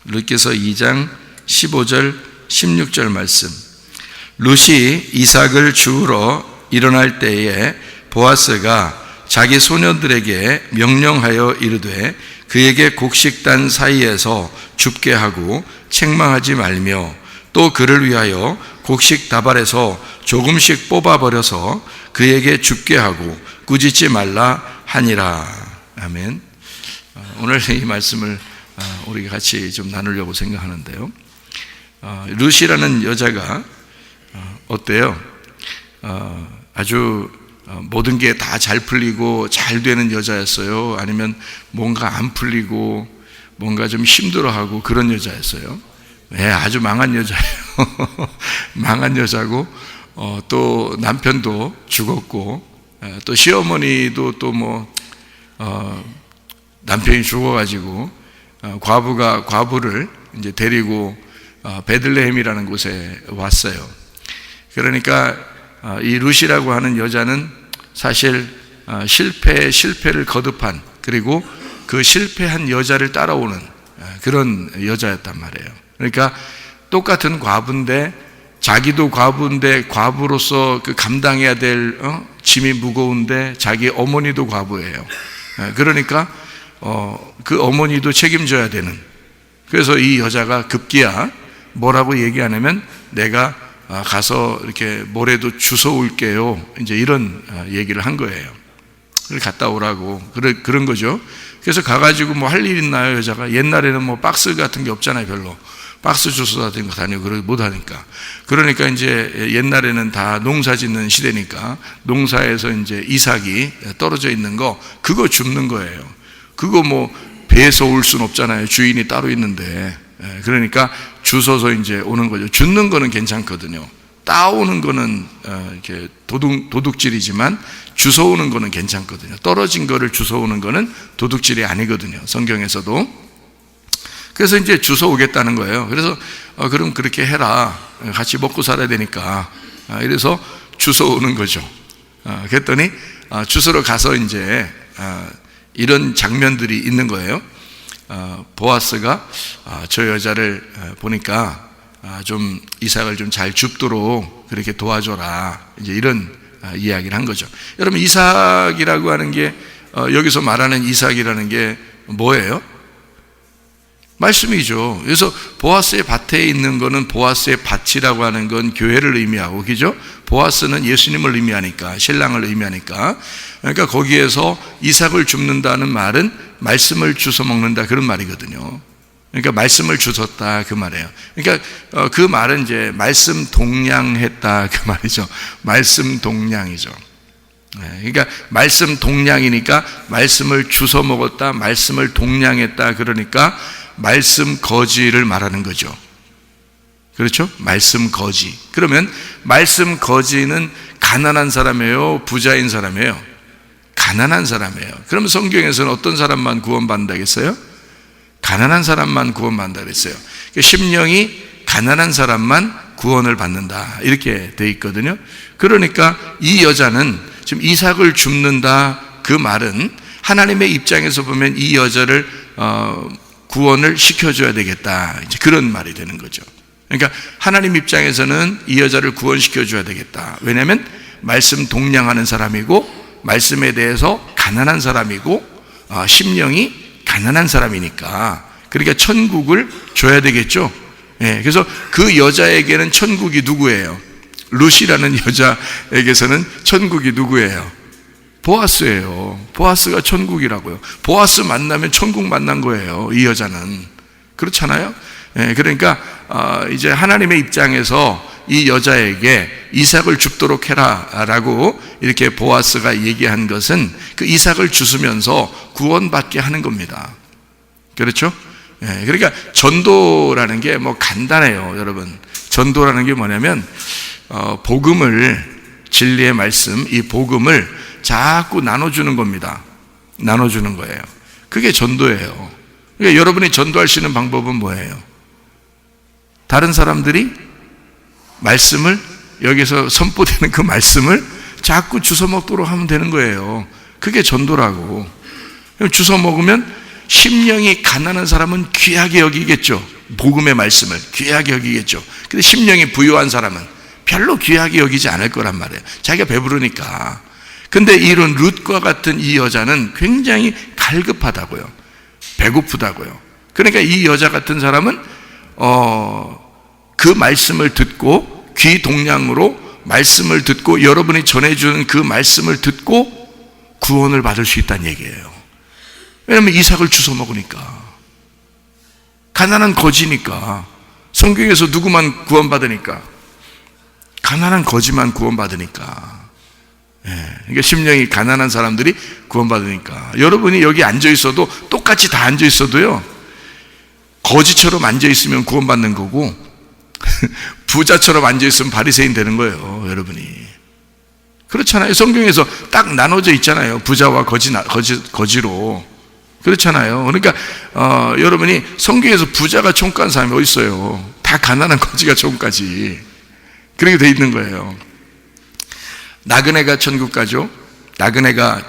룻기서 2장 15절 16절 말씀. 룻이 이삭을 주우러 일어날 때에 보아스가 자기 소녀들에게 명령하여 이르되 그에게 곡식단 사이에서 줍게 하고 책망하지 말며 또 그를 위하여 곡식 다발에서 조금씩 뽑아버려서 그에게 줍게 하고 꾸짖지 말라 하니라. 아멘. 오늘 이 말씀을 우리가 같이 좀 나누려고 생각하는데요. 룻이라는 여자가 어때요? 아주 모든 게 다 잘 풀리고 잘 되는 여자였어요? 아니면 뭔가 안 풀리고 뭔가 좀 힘들어하고 그런 여자였어요? 네, 아주 망한 여자예요. 망한 여자고, 또 남편도 죽었고, 또 시어머니도 또 남편이 죽어가지고 과부를 이제 데리고 베들레헴이라는 곳에 왔어요. 그러니까 이 룻이라고 하는 여자는 사실 실패를 거듭한, 그리고 그 실패한 여자를 따라오는 그런 여자였단 말이에요. 그러니까 똑같은 과부인데, 자기도 과부인데 과부로서 그 감당해야 될 짐이 무거운데 자기 어머니도 과부예요. 그러니까 그 어머니도 책임져야 되는. 그래서 이 여자가 급기야 뭐라고 얘기하냐면, 내가 가서 이렇게 모래도 주워 올게요, 이제 이런 얘기를 한 거예요. 그걸 갔다 오라고 그런 거죠. 그래서 가가지고 뭐 할 일 있나요? 여자가 옛날에는 박스 같은 게 없잖아요. 별로 박스 주워 다니고 못 하니까. 그러니까 이제 옛날에는 다 농사 짓는 시대니까 농사에서 이제 이삭이 떨어져 있는 거, 그거 줍는 거예요. 그거 배에서 올 순 없잖아요. 주인이 따로 있는데. 그러니까 주워서 이제 오는 거죠. 줍는 거는 괜찮거든요. 따오는 거는 이렇게 도둑질이지만 주워오는 거는 괜찮거든요. 떨어진 거를 주워오는 거는 도둑질이 아니거든요, 성경에서도. 그래서 이제 주워오겠다는 거예요. 그래서 그럼 그렇게 해라, 같이 먹고 살아야 되니까. 이래서 주워오는 거죠. 그랬더니 주스러 가서 이제 이런 장면들이 있는 거예요. 보아스가 저 여자를 보니까 좀 이삭을 좀 잘 줍도록 그렇게 도와줘라, 이제 이런 이야기를 한 거죠. 여러분, 이삭이라고 하는 게, 여기서 말하는 이삭이라는 게 뭐예요? 말씀이죠. 그래서 보아스의 밭에 있는 거는, 보아스의 밭이라고 하는 건 교회를 의미하고, 그죠? 보아스는 예수님을 의미하니까, 신랑을 의미하니까. 그러니까 거기에서 이삭을 줍는다는 말은 말씀을 주워 먹는다, 그런 말이거든요. 그러니까 말씀을 주웠다, 그 말이에요. 그러니까 그 말은 이제 말씀 동량했다, 그 말이죠. 말씀 동량이죠. 그러니까 말씀 동량이니까 말씀을 주워 먹었다, 말씀을 동량했다, 그러니까 말씀 거지를 말하는 거죠. 그렇죠? 말씀 거지. 그러면 말씀 거지는 가난한 사람이에요, 부자인 사람이에요? 가난한 사람이에요. 그러면 성경에서는 어떤 사람만 구원받는다겠어요? 가난한 사람만 구원받는다 그랬어요. 심령이 가난한 사람만 구원을 받는다, 이렇게 돼 있거든요. 그러니까 이 여자는 지금 이삭을 줍는다, 그 말은 하나님의 입장에서 보면 이 여자를 구원을 시켜줘야 되겠다, 이제 그런 말이 되는 거죠. 그러니까 하나님 입장에서는 이 여자를 구원시켜줘야 되겠다. 왜냐하면 말씀 동량하는 사람이고, 말씀에 대해서 가난한 사람이고, 심령이 가난한 사람이니까, 그러니까 천국을 줘야 되겠죠. 그래서 그 여자에게는 천국이 누구예요? 룻이라는 여자에게서는 천국이 누구예요? 보아스예요. 보아스가 천국이라고요. 보아스 만나면 천국 만난 거예요, 이 여자는. 그렇잖아요? 그러니까 이제 하나님의 입장에서 이 여자에게 이삭을 줍도록 해라 라고 이렇게 보아스가 얘기한 것은 그 이삭을 주스면서 구원받게 하는 겁니다. 그렇죠? 그러니까 전도라는 게 간단해요, 여러분. 전도라는 게 뭐냐면 복음을, 진리의 말씀, 이 복음을 자꾸 나눠주는 겁니다. 나눠주는 거예요. 그게 전도예요. 그러니까 여러분이 전도할 수 있는 방법은 뭐예요? 다른 사람들이 말씀을, 여기서 선포되는 그 말씀을 자꾸 주워 먹도록 하면 되는 거예요. 그게 전도라고. 주워 먹으면 심령이 가난한 사람은 귀하게 여기겠죠. 복음의 말씀을 귀하게 여기겠죠. 근데 심령이 부유한 사람은 별로 귀하게 여기지 않을 거란 말이에요. 자기가 배부르니까. 근데 이런 룻과 같은 이 여자는 굉장히 갈급하다고요. 배고프다고요. 그러니까 이 여자 같은 사람은 그 말씀을 듣고 귀 동량으로 말씀을 듣고 여러분이 전해주는 그 말씀을 듣고 구원을 받을 수 있다는 얘기예요. 왜냐하면 이삭을 주워 먹으니까. 가난한 거지니까. 성경에서 누구만 구원받으니까? 가난한 거지만 구원받으니까. 그러니까 심령이 가난한 사람들이 구원받으니까. 여러분이 여기 앉아있어도 똑같이 다 앉아있어도요, 거지처럼 앉아있으면 구원받는 거고 부자처럼 앉아있으면 바리새인 되는 거예요. 여러분이 그렇잖아요. 성경에서 딱 나눠져 있잖아요. 부자와 거지로. 그렇잖아요. 그러니까 여러분이 성경에서 부자가 총가는 사람이 어디 있어요? 다 가난한 거지가 총가지. 그렇게 돼 있는 거예요. 나그네가 천국 가죠. 나그네가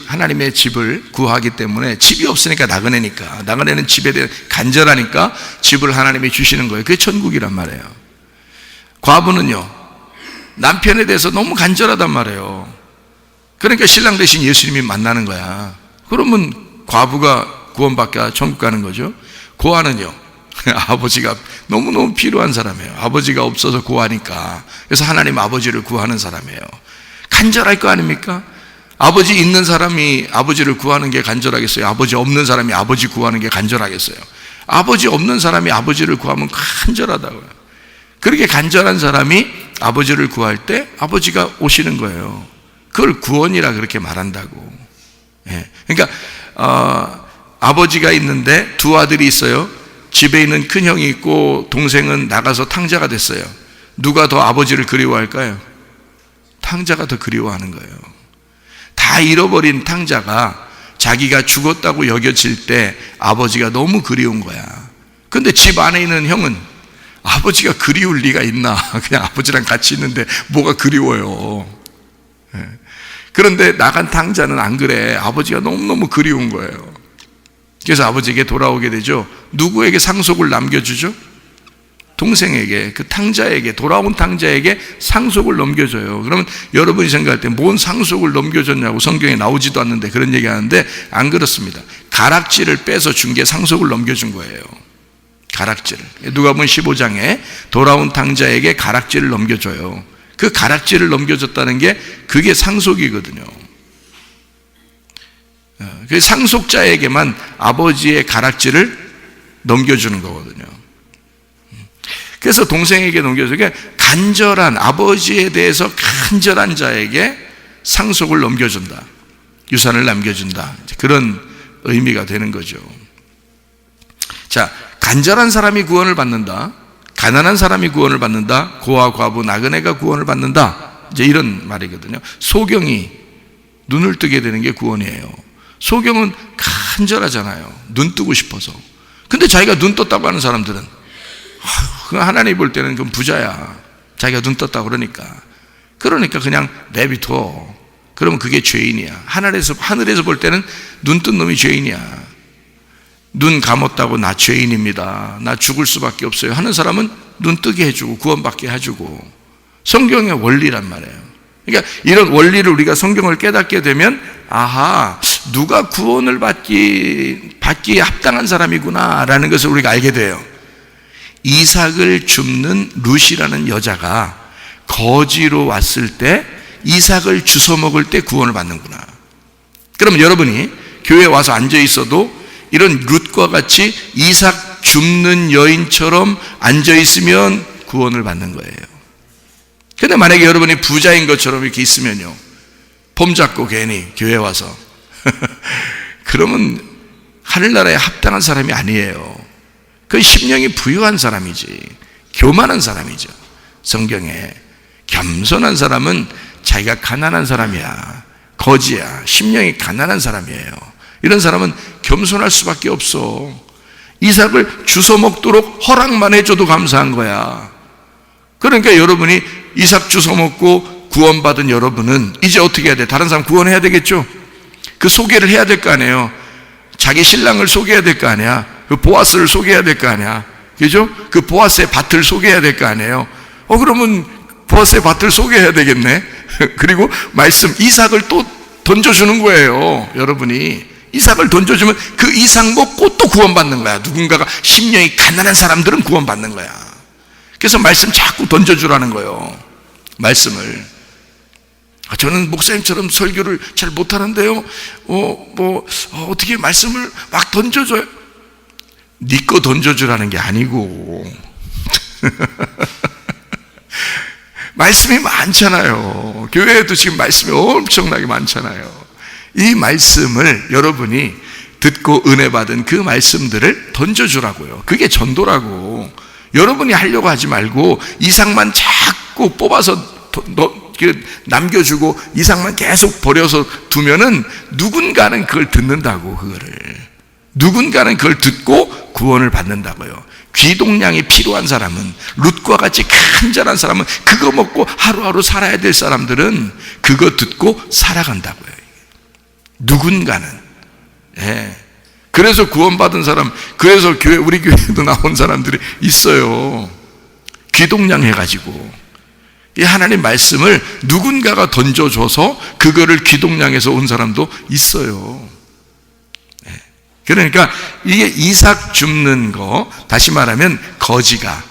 하나님의 집을 구하기 때문에, 집이 없으니까 나그네니까, 나그네는 집에 대해 간절하니까 집을 하나님이 주시는 거예요. 그게 천국이란 말이에요. 과부는요, 남편에 대해서 너무 간절하단 말이에요. 그러니까 신랑 대신 예수님이 만나는 거야. 그러면 과부가 구원받게 천국 가는 거죠. 고아는요, 아버지가 너무너무 필요한 사람이에요. 아버지가 없어서 고아니까. 그래서 하나님 아버지를 구하는 사람이에요. 간절할 거 아닙니까? 아버지 있는 사람이 아버지를 구하는 게 간절하겠어요? 아버지 없는 사람이 아버지 구하는 게 간절하겠어요? 아버지 없는 사람이 아버지를 구하면 간절하다고요. 그렇게 간절한 사람이 아버지를 구할 때 아버지가 오시는 거예요. 그걸 구원이라 그렇게 말한다고. 그러니까 아버지가 있는데 두 아들이 있어요. 집에 있는 큰형이 있고 동생은 나가서 탕자가 됐어요. 누가 더 아버지를 그리워할까요? 탕자가 더 그리워하는 거예요. 다 잃어버린 탕자가 자기가 죽었다고 여겨질 때 아버지가 너무 그리운 거야. 근데 집 안에 있는 형은 아버지가 그리울 리가 있나? 그냥 아버지랑 같이 있는데 뭐가 그리워요. 그런데 나간 탕자는 안 그래. 아버지가 너무너무 그리운 거예요. 그래서 아버지에게 돌아오게 되죠. 누구에게 상속을 남겨주죠? 동생에게, 그 탕자에게, 돌아온 탕자에게 상속을 넘겨줘요. 그러면 여러분이 생각할 때 뭔 상속을 넘겨줬냐고 성경에 나오지도 않는데 그런 얘기 하는데, 안 그렇습니다. 가락지를 빼서 준 게 상속을 넘겨준 거예요. 가락지를. 누가복음 15장에 돌아온 탕자에게 가락지를 넘겨줘요. 그 가락지를 넘겨줬다는 게 그게 상속이거든요. 그 상속자에게만 아버지의 가락지를 넘겨주는 거거든요. 그래서 동생에게 넘겨주는 게, 간절한, 아버지에 대해서 간절한 자에게 상속을 넘겨준다, 유산을 남겨준다, 그런 의미가 되는 거죠. 자, 간절한 사람이 구원을 받는다, 가난한 사람이 구원을 받는다, 고아, 과부, 나그네가 구원을 받는다, 이제 이런 말이거든요. 소경이 눈을 뜨게 되는 게 구원이에요. 소경은 간절하잖아요. 눈 뜨고 싶어서. 근데 자기가 눈 떴다고 하는 사람들은 하나님 볼 때는 그건 부자야. 자기가 눈 떴다고 그러니까 그냥 내비둬. 그러면 그게 죄인이야. 하늘에서 볼 때는 눈 뜬 놈이 죄인이야. 눈 감았다고 나 죄인입니다, 나 죽을 수밖에 없어요 하는 사람은 눈 뜨게 해주고 구원받게 해주고. 성경의 원리란 말이에요. 그러니까 이런 원리를 우리가 성경을 깨닫게 되면, 아하, 누가 구원을 받기에 합당한 사람이구나 라는 것을 우리가 알게 돼요. 이삭을 줍는 룻이라는 여자가 거지로 왔을 때 이삭을 주워 먹을 때 구원을 받는구나. 그럼 여러분이 교회에 와서 앉아 있어도 이런 룻과 같이 이삭 줍는 여인처럼 앉아 있으면 구원을 받는 거예요. 근데 만약에 여러분이 부자인 것처럼 이렇게 있으면요, 폼 잡고 괜히 교회에 와서 그러면 하늘나라에 합당한 사람이 아니에요. 그 심령이 부유한 사람이지, 교만한 사람이죠. 성경에 겸손한 사람은 자기가 가난한 사람이야, 거지야, 심령이 가난한 사람이에요. 이런 사람은 겸손할 수밖에 없어. 이삭을 주워 먹도록 허락만 해줘도 감사한 거야. 그러니까 여러분이 이삭 주워 먹고 구원받은 여러분은 이제 어떻게 해야 돼? 다른 사람 구원해야 되겠죠? 그 소개를 해야 될 거 아니에요. 자기 신랑을 속여야 될 거 아니야. 그 보아스를 속여야 될 거 아니야. 그죠? 그 보아스의 밭을 속여야 될 거 아니에요. 그러면 보아스의 밭을 속여야 되겠네. 그리고 말씀 이삭을 또 던져주는 거예요. 여러분이 이삭을 던져주면 그 이삭 먹고 또 구원받는 거야. 누군가가 심령이 가난한 사람들은 구원받는 거야. 그래서 말씀 자꾸 던져주라는 거예요. 말씀을. 저는 목사님처럼 설교를 잘 못하는데요. 어떻게 말씀을 막 던져줘요? 네 거 던져주라는 게 아니고 말씀이 많잖아요. 교회에도 지금 말씀이 엄청나게 많잖아요. 이 말씀을 여러분이 듣고 은혜 받은 그 말씀들을 던져주라고요. 그게 전도라고. 여러분이 하려고 하지 말고 이삭만 자꾸 뽑아서 남겨주고 이삭만 계속 버려서 두면은 누군가는 그걸 듣는다고. 누군가는 그걸 듣고 구원을 받는다고요. 귀동량이 필요한 사람은, 룻과 같이 간절한 사람은, 그거 먹고 하루하루 살아야 될 사람들은 그거 듣고 살아간다고요. 누군가는. 그래서 구원받은 사람, 그래서 우리 교회도 나온 사람들이 있어요. 귀동량 해가지고 이 하나님 말씀을 누군가가 던져줘서 그거를 귀동량해서 온 사람도 있어요. 그러니까 이게 이삭 줍는 거, 다시 말하면 거지가,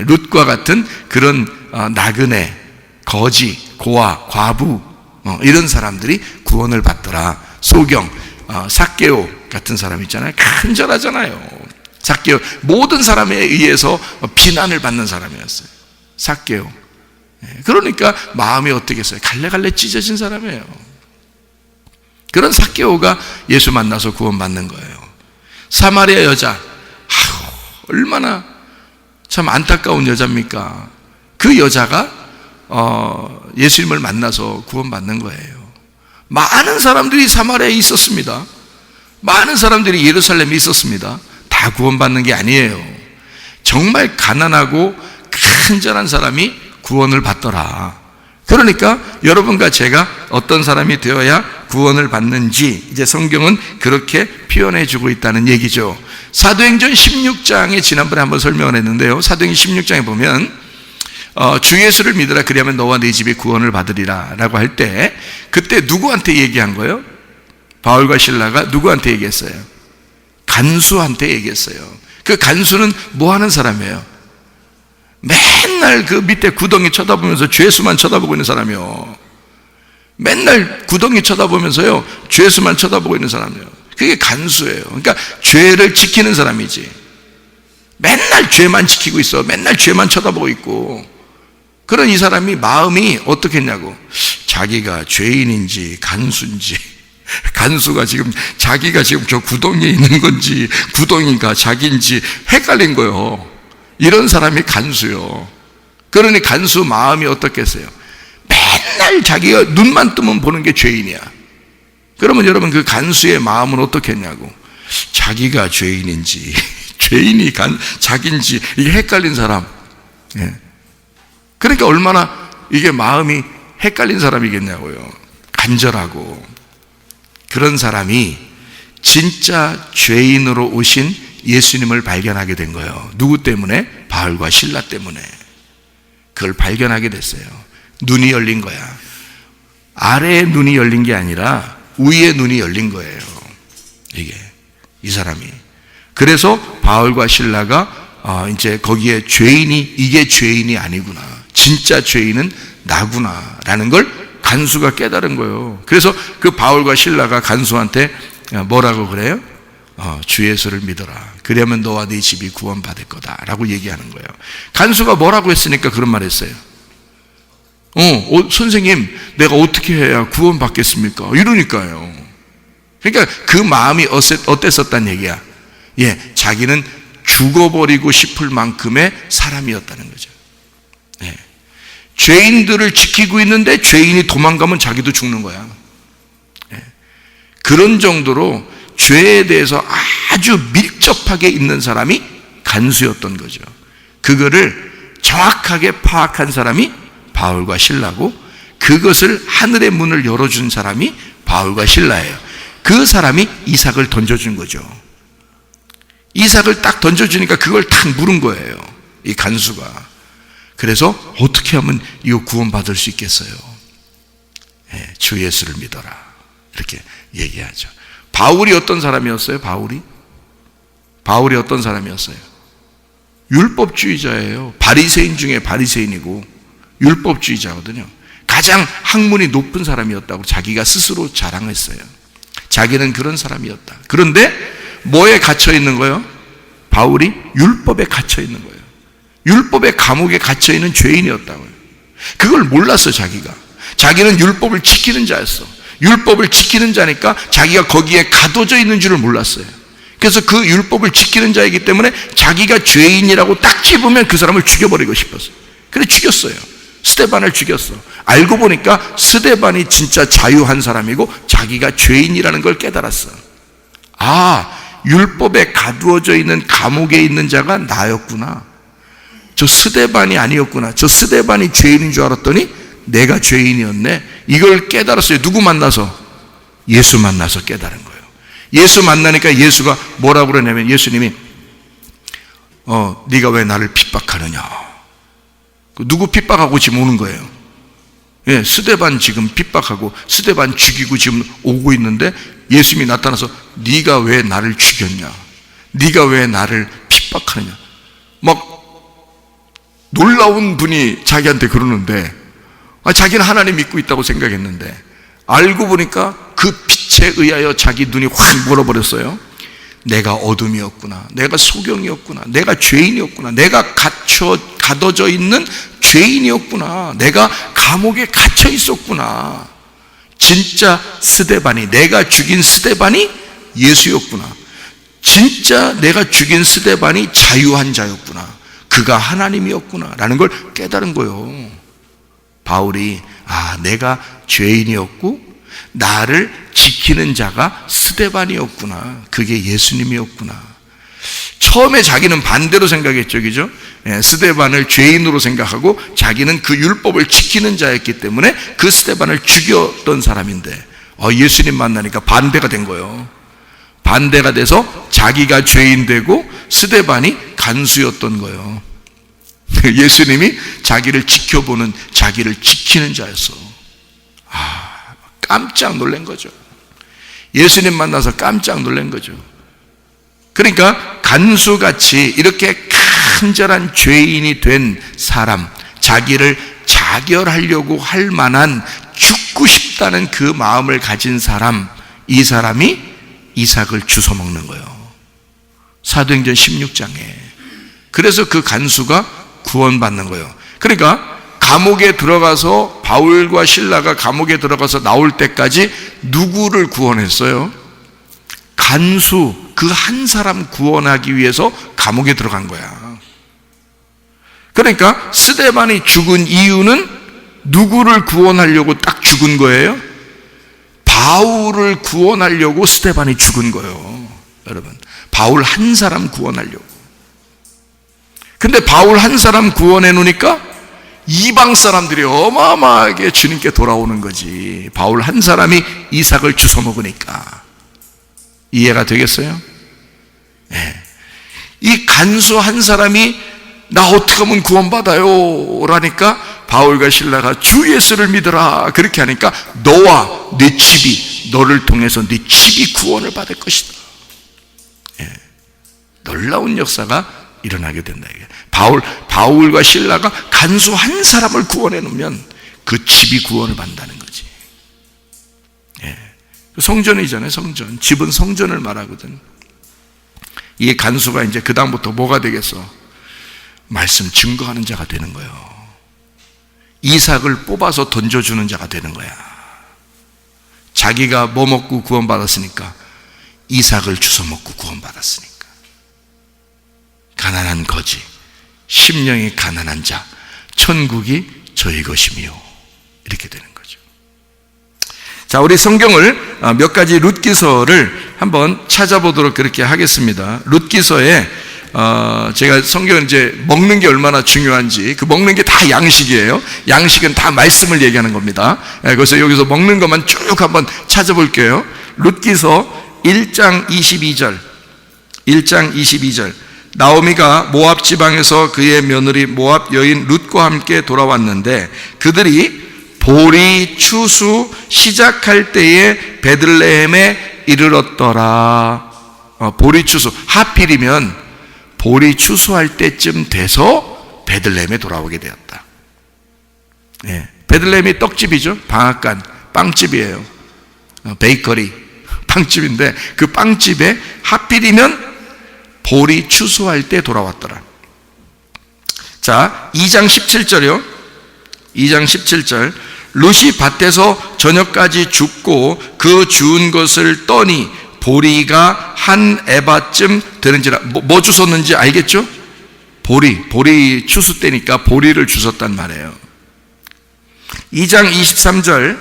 룻과 같은 그런 나그네, 거지, 고아, 과부, 이런 사람들이 구원을 받더라. 소경, 삭개오 같은 사람 있잖아요. 간절하잖아요. 삭개오, 모든 사람에 의해서 비난을 받는 사람이었어요. 삭개오. 그러니까 마음이 어떻겠어요? 갈래갈래 찢어진 사람이에요. 그런 삭개오가 예수 만나서 구원받는 거예요. 사마리아 여자, 얼마나 참 안타까운 여자입니까? 그 여자가 예수님을 만나서 구원받는 거예요. 많은 사람들이 사마리아에 있었습니다. 많은 사람들이 예루살렘에 있었습니다. 다 구원받는 게 아니에요. 정말 가난하고 간절한 사람이 구원을 받더라. 그러니까 여러분과 제가 어떤 사람이 되어야 구원을 받는지 이제 성경은 그렇게 표현해 주고 있다는 얘기죠. 사도행전 16장에 지난번에 한번 설명을 했는데요. 사도행전 16장에 보면 주 예수를 믿으라, 그리하면 너와 네 집이 구원을 받으리라 라고 할 때, 그때 누구한테 얘기한 거예요? 바울과 실라가 누구한테 얘기했어요? 간수한테 얘기했어요. 그 간수는 뭐 하는 사람이에요? 맨날 그 밑에 구덩이 쳐다보면서 죄수만 쳐다보고 있는 사람이요. 맨날 구덩이 쳐다보면서요, 죄수만 쳐다보고 있는 사람이요. 그게 간수예요. 그러니까 죄를 지키는 사람이지. 맨날 죄만 지키고 있어. 맨날 죄만 쳐다보고 있고. 그런 이 사람이 마음이 어떻겠냐고. 자기가 죄인인지 간수인지, 간수가 지금 자기가 지금 저 구덩이에 있는 건지 구덩이가 자기인지 헷갈린 거예요. 이런 사람이 간수요. 그러니 간수 마음이 어떻겠어요? 맨날 자기가 눈만 뜨면 보는 게 죄인이야. 그러면 여러분 그 간수의 마음은 어떻겠냐고. 자기가 죄인인지 죄인이 자기인지 이게 헷갈린 사람. 그러니까 얼마나 이게 마음이 헷갈린 사람이겠냐고요. 간절하고. 그런 사람이 진짜 죄인으로 오신 예수님을 발견하게 된 거예요. 누구 때문에? 바울과 실라 때문에. 그걸 발견하게 됐어요. 눈이 열린 거야. 아래의 눈이 열린 게 아니라 위의 눈이 열린 거예요. 이 사람이. 그래서 바울과 실라가 이제 거기에 죄인이, 이게 죄인이 아니구나, 진짜 죄인은 나구나 라는 걸 간수가 깨달은 거예요. 그래서 그 바울과 실라가 간수한테 뭐라고 그래요? 주 예수를 믿어라. 그러면 너와 네 집이 구원받을 거다 라고 얘기하는 거예요. 간수가 뭐라고 했으니까 그런 말 했어요? 선생님, 내가 어떻게 해야 구원받겠습니까? 이러니까요. 그러니까 그 마음이 어땠었단 얘기야? 자기는 죽어버리고 싶을 만큼의 사람이었다는 거죠. 죄인들을 지키고 있는데 죄인이 도망가면 자기도 죽는 거야. 그런 정도로 죄에 대해서 아주 밀접하게 있는 사람이 간수였던 거죠. 그거를 정확하게 파악한 사람이 바울과 실라고, 그것을 하늘의 문을 열어준 사람이 바울과 실라예요. 그 사람이 이삭을 던져준 거죠. 이삭을 딱 던져주니까 그걸 딱 물은 거예요, 이 간수가. 그래서 어떻게 하면 이거 구원받을 수 있겠어요? 주 예수를 믿어라, 이렇게 얘기하죠. 바울이 어떤 사람이었어요? 바울이 어떤 사람이었어요? 율법주의자예요. 바리새인 중에 바리새인이고 율법주의자거든요. 가장 학문이 높은 사람이었다고 자기가 스스로 자랑했어요. 자기는 그런 사람이었다. 그런데 뭐에 갇혀 있는 거예요? 바울이 율법에 갇혀 있는 거예요. 율법의 감옥에 갇혀 있는 죄인이었다고요. 그걸 몰랐어. 자기는 율법을 지키는 자였어. 율법을 지키는 자니까 자기가 거기에 가둬져 있는 줄을 몰랐어요. 그래서 그 율법을 지키는 자이기 때문에 자기가 죄인이라고 딱 집으면 그 사람을 죽여버리고 싶었어요. 그래서 죽였어요. 스데반을 죽였어. 알고 보니까 스데반이 진짜 자유한 사람이고 자기가 죄인이라는 걸 깨달았어. 율법에 가두어져 있는 감옥에 있는 자가 나였구나. 저 스데반이 아니었구나. 저 스데반이 죄인인 줄 알았더니 내가 죄인이었네. 이걸 깨달았어요. 누구 만나서? 예수 만나서 깨달은 거예요. 예수 만나니까 예수가 뭐라고 그러냐면, 예수님이 네가 왜 나를 핍박하느냐. 누구 핍박하고 지금 오는 거예요? 스데반 지금 핍박하고 스데반 죽이고 지금 오고 있는데 예수님이 나타나서 네가 왜 나를 죽였냐, 네가 왜 나를 핍박하느냐, 막 놀라운 분이 자기한테 그러는데, 자기는 하나님 믿고 있다고 생각했는데 알고 보니까 그 빛에 의하여 자기 눈이 확 멀어버렸어요. 내가 어둠이었구나, 내가 소경이었구나, 내가 죄인이었구나, 내가 가둬져 있는 죄인이었구나, 내가 감옥에 갇혀 있었구나. 진짜 스데반이, 내가 죽인 스데반이 예수였구나. 진짜 내가 죽인 스데반이 자유한 자였구나. 그가 하나님이었구나 라는 걸 깨달은 거예요. 바울이 내가 죄인이었고 나를 지키는 자가 스데반이었구나, 그게 예수님이었구나. 처음에 자기는 반대로 생각했죠, 그죠? 스데반을 죄인으로 생각하고 자기는 그 율법을 지키는 자였기 때문에 그 스데반을 죽였던 사람인데 예수님 만나니까 반대가 된 거예요. 반대가 돼서 자기가 죄인 되고 스데반이 간수였던 거예요. 예수님이 자기를 지켜보는, 자기를 지키는 자였어. 깜짝 놀란 거죠. 예수님 만나서 깜짝 놀란 거죠. 그러니까 간수같이 이렇게 간절한 죄인이 된 사람, 자기를 자결하려고 할 만한 죽고 싶다는 그 마음을 가진 사람, 이 사람이 이삭을 주워 먹는 거예요. 사도행전 16장에. 그래서 그 간수가 구원받는 거예요. 그러니까 감옥에 들어가서, 바울과 실라가 감옥에 들어가서 나올 때까지 누구를 구원했어요? 간수, 그 한 사람 구원하기 위해서 감옥에 들어간 거야. 그러니까 스데반이 죽은 이유는 누구를 구원하려고 딱 죽은 거예요? 바울을 구원하려고 스데반이 죽은 거예요. 여러분, 바울 한 사람 구원하려고. 근데 바울 한 사람 구원해 놓으니까 이방 사람들이 어마어마하게 주님께 돌아오는 거지. 바울 한 사람이 이삭을 주워 먹으니까. 이해가 되겠어요? 이 간수 한 사람이 나 어떻게 하면 구원받아요? 라니까 바울과 실라가 주 예수를 믿어라, 그렇게 하니까 너와 네 집이, 너를 통해서 네 집이 구원을 받을 것이다. 놀라운 역사가 일어나게 된다. 바울과 실라가 간수 한 사람을 구원해 놓으면 그 집이 구원을 받는다는 거지. 성전이잖아요, 성전. 집은 성전을 말하거든. 이 간수가 이제 그 다음부터 뭐가 되겠어? 말씀 증거하는 자가 되는 거예요. 이삭을 뽑아서 던져주는 자가 되는 거야. 자기가 뭐 먹고 구원받았으니까, 이삭을 주워 먹고 구원받았으니까. 가난한 거지, 심령이 가난한 자, 천국이 저희 것이며, 이렇게 되는 거죠. 자, 우리 성경을 몇 가지 룻기서를 한번 찾아보도록 그렇게 하겠습니다. 룻기서에 제가 성경은 이제 먹는 게 얼마나 중요한지, 그 먹는 게 다 양식이에요. 양식은 다 말씀을 얘기하는 겁니다. 그래서 여기서 먹는 것만 쭉 한번 찾아볼게요. 룻기서 1장 22절. 1장 22절. 나오미가 모압 지방에서 그의 며느리 모압 여인 룻과 함께 돌아왔는데 그들이 보리 추수 시작할 때에 베들레헴에 이르렀더라. 보리 추수, 하필이면 보리 추수할 때쯤 돼서 베들레헴에 돌아오게 되었다. 예, 베들레헴이 떡집이죠. 방앗간 빵집이에요. 베이커리 빵집인데 그 빵집에 하필이면 보리 추수할 때 돌아왔더라. 자, 2장 17절이요. 2장 17절. 룻이 밭에서 저녁까지 죽고 그 주운 것을 떠니 보리가 한 에바쯤 되는지라. 뭐 주웠는지 알겠죠? 보리 추수 때니까 보리를 주웠단 말이에요. 2장 23절.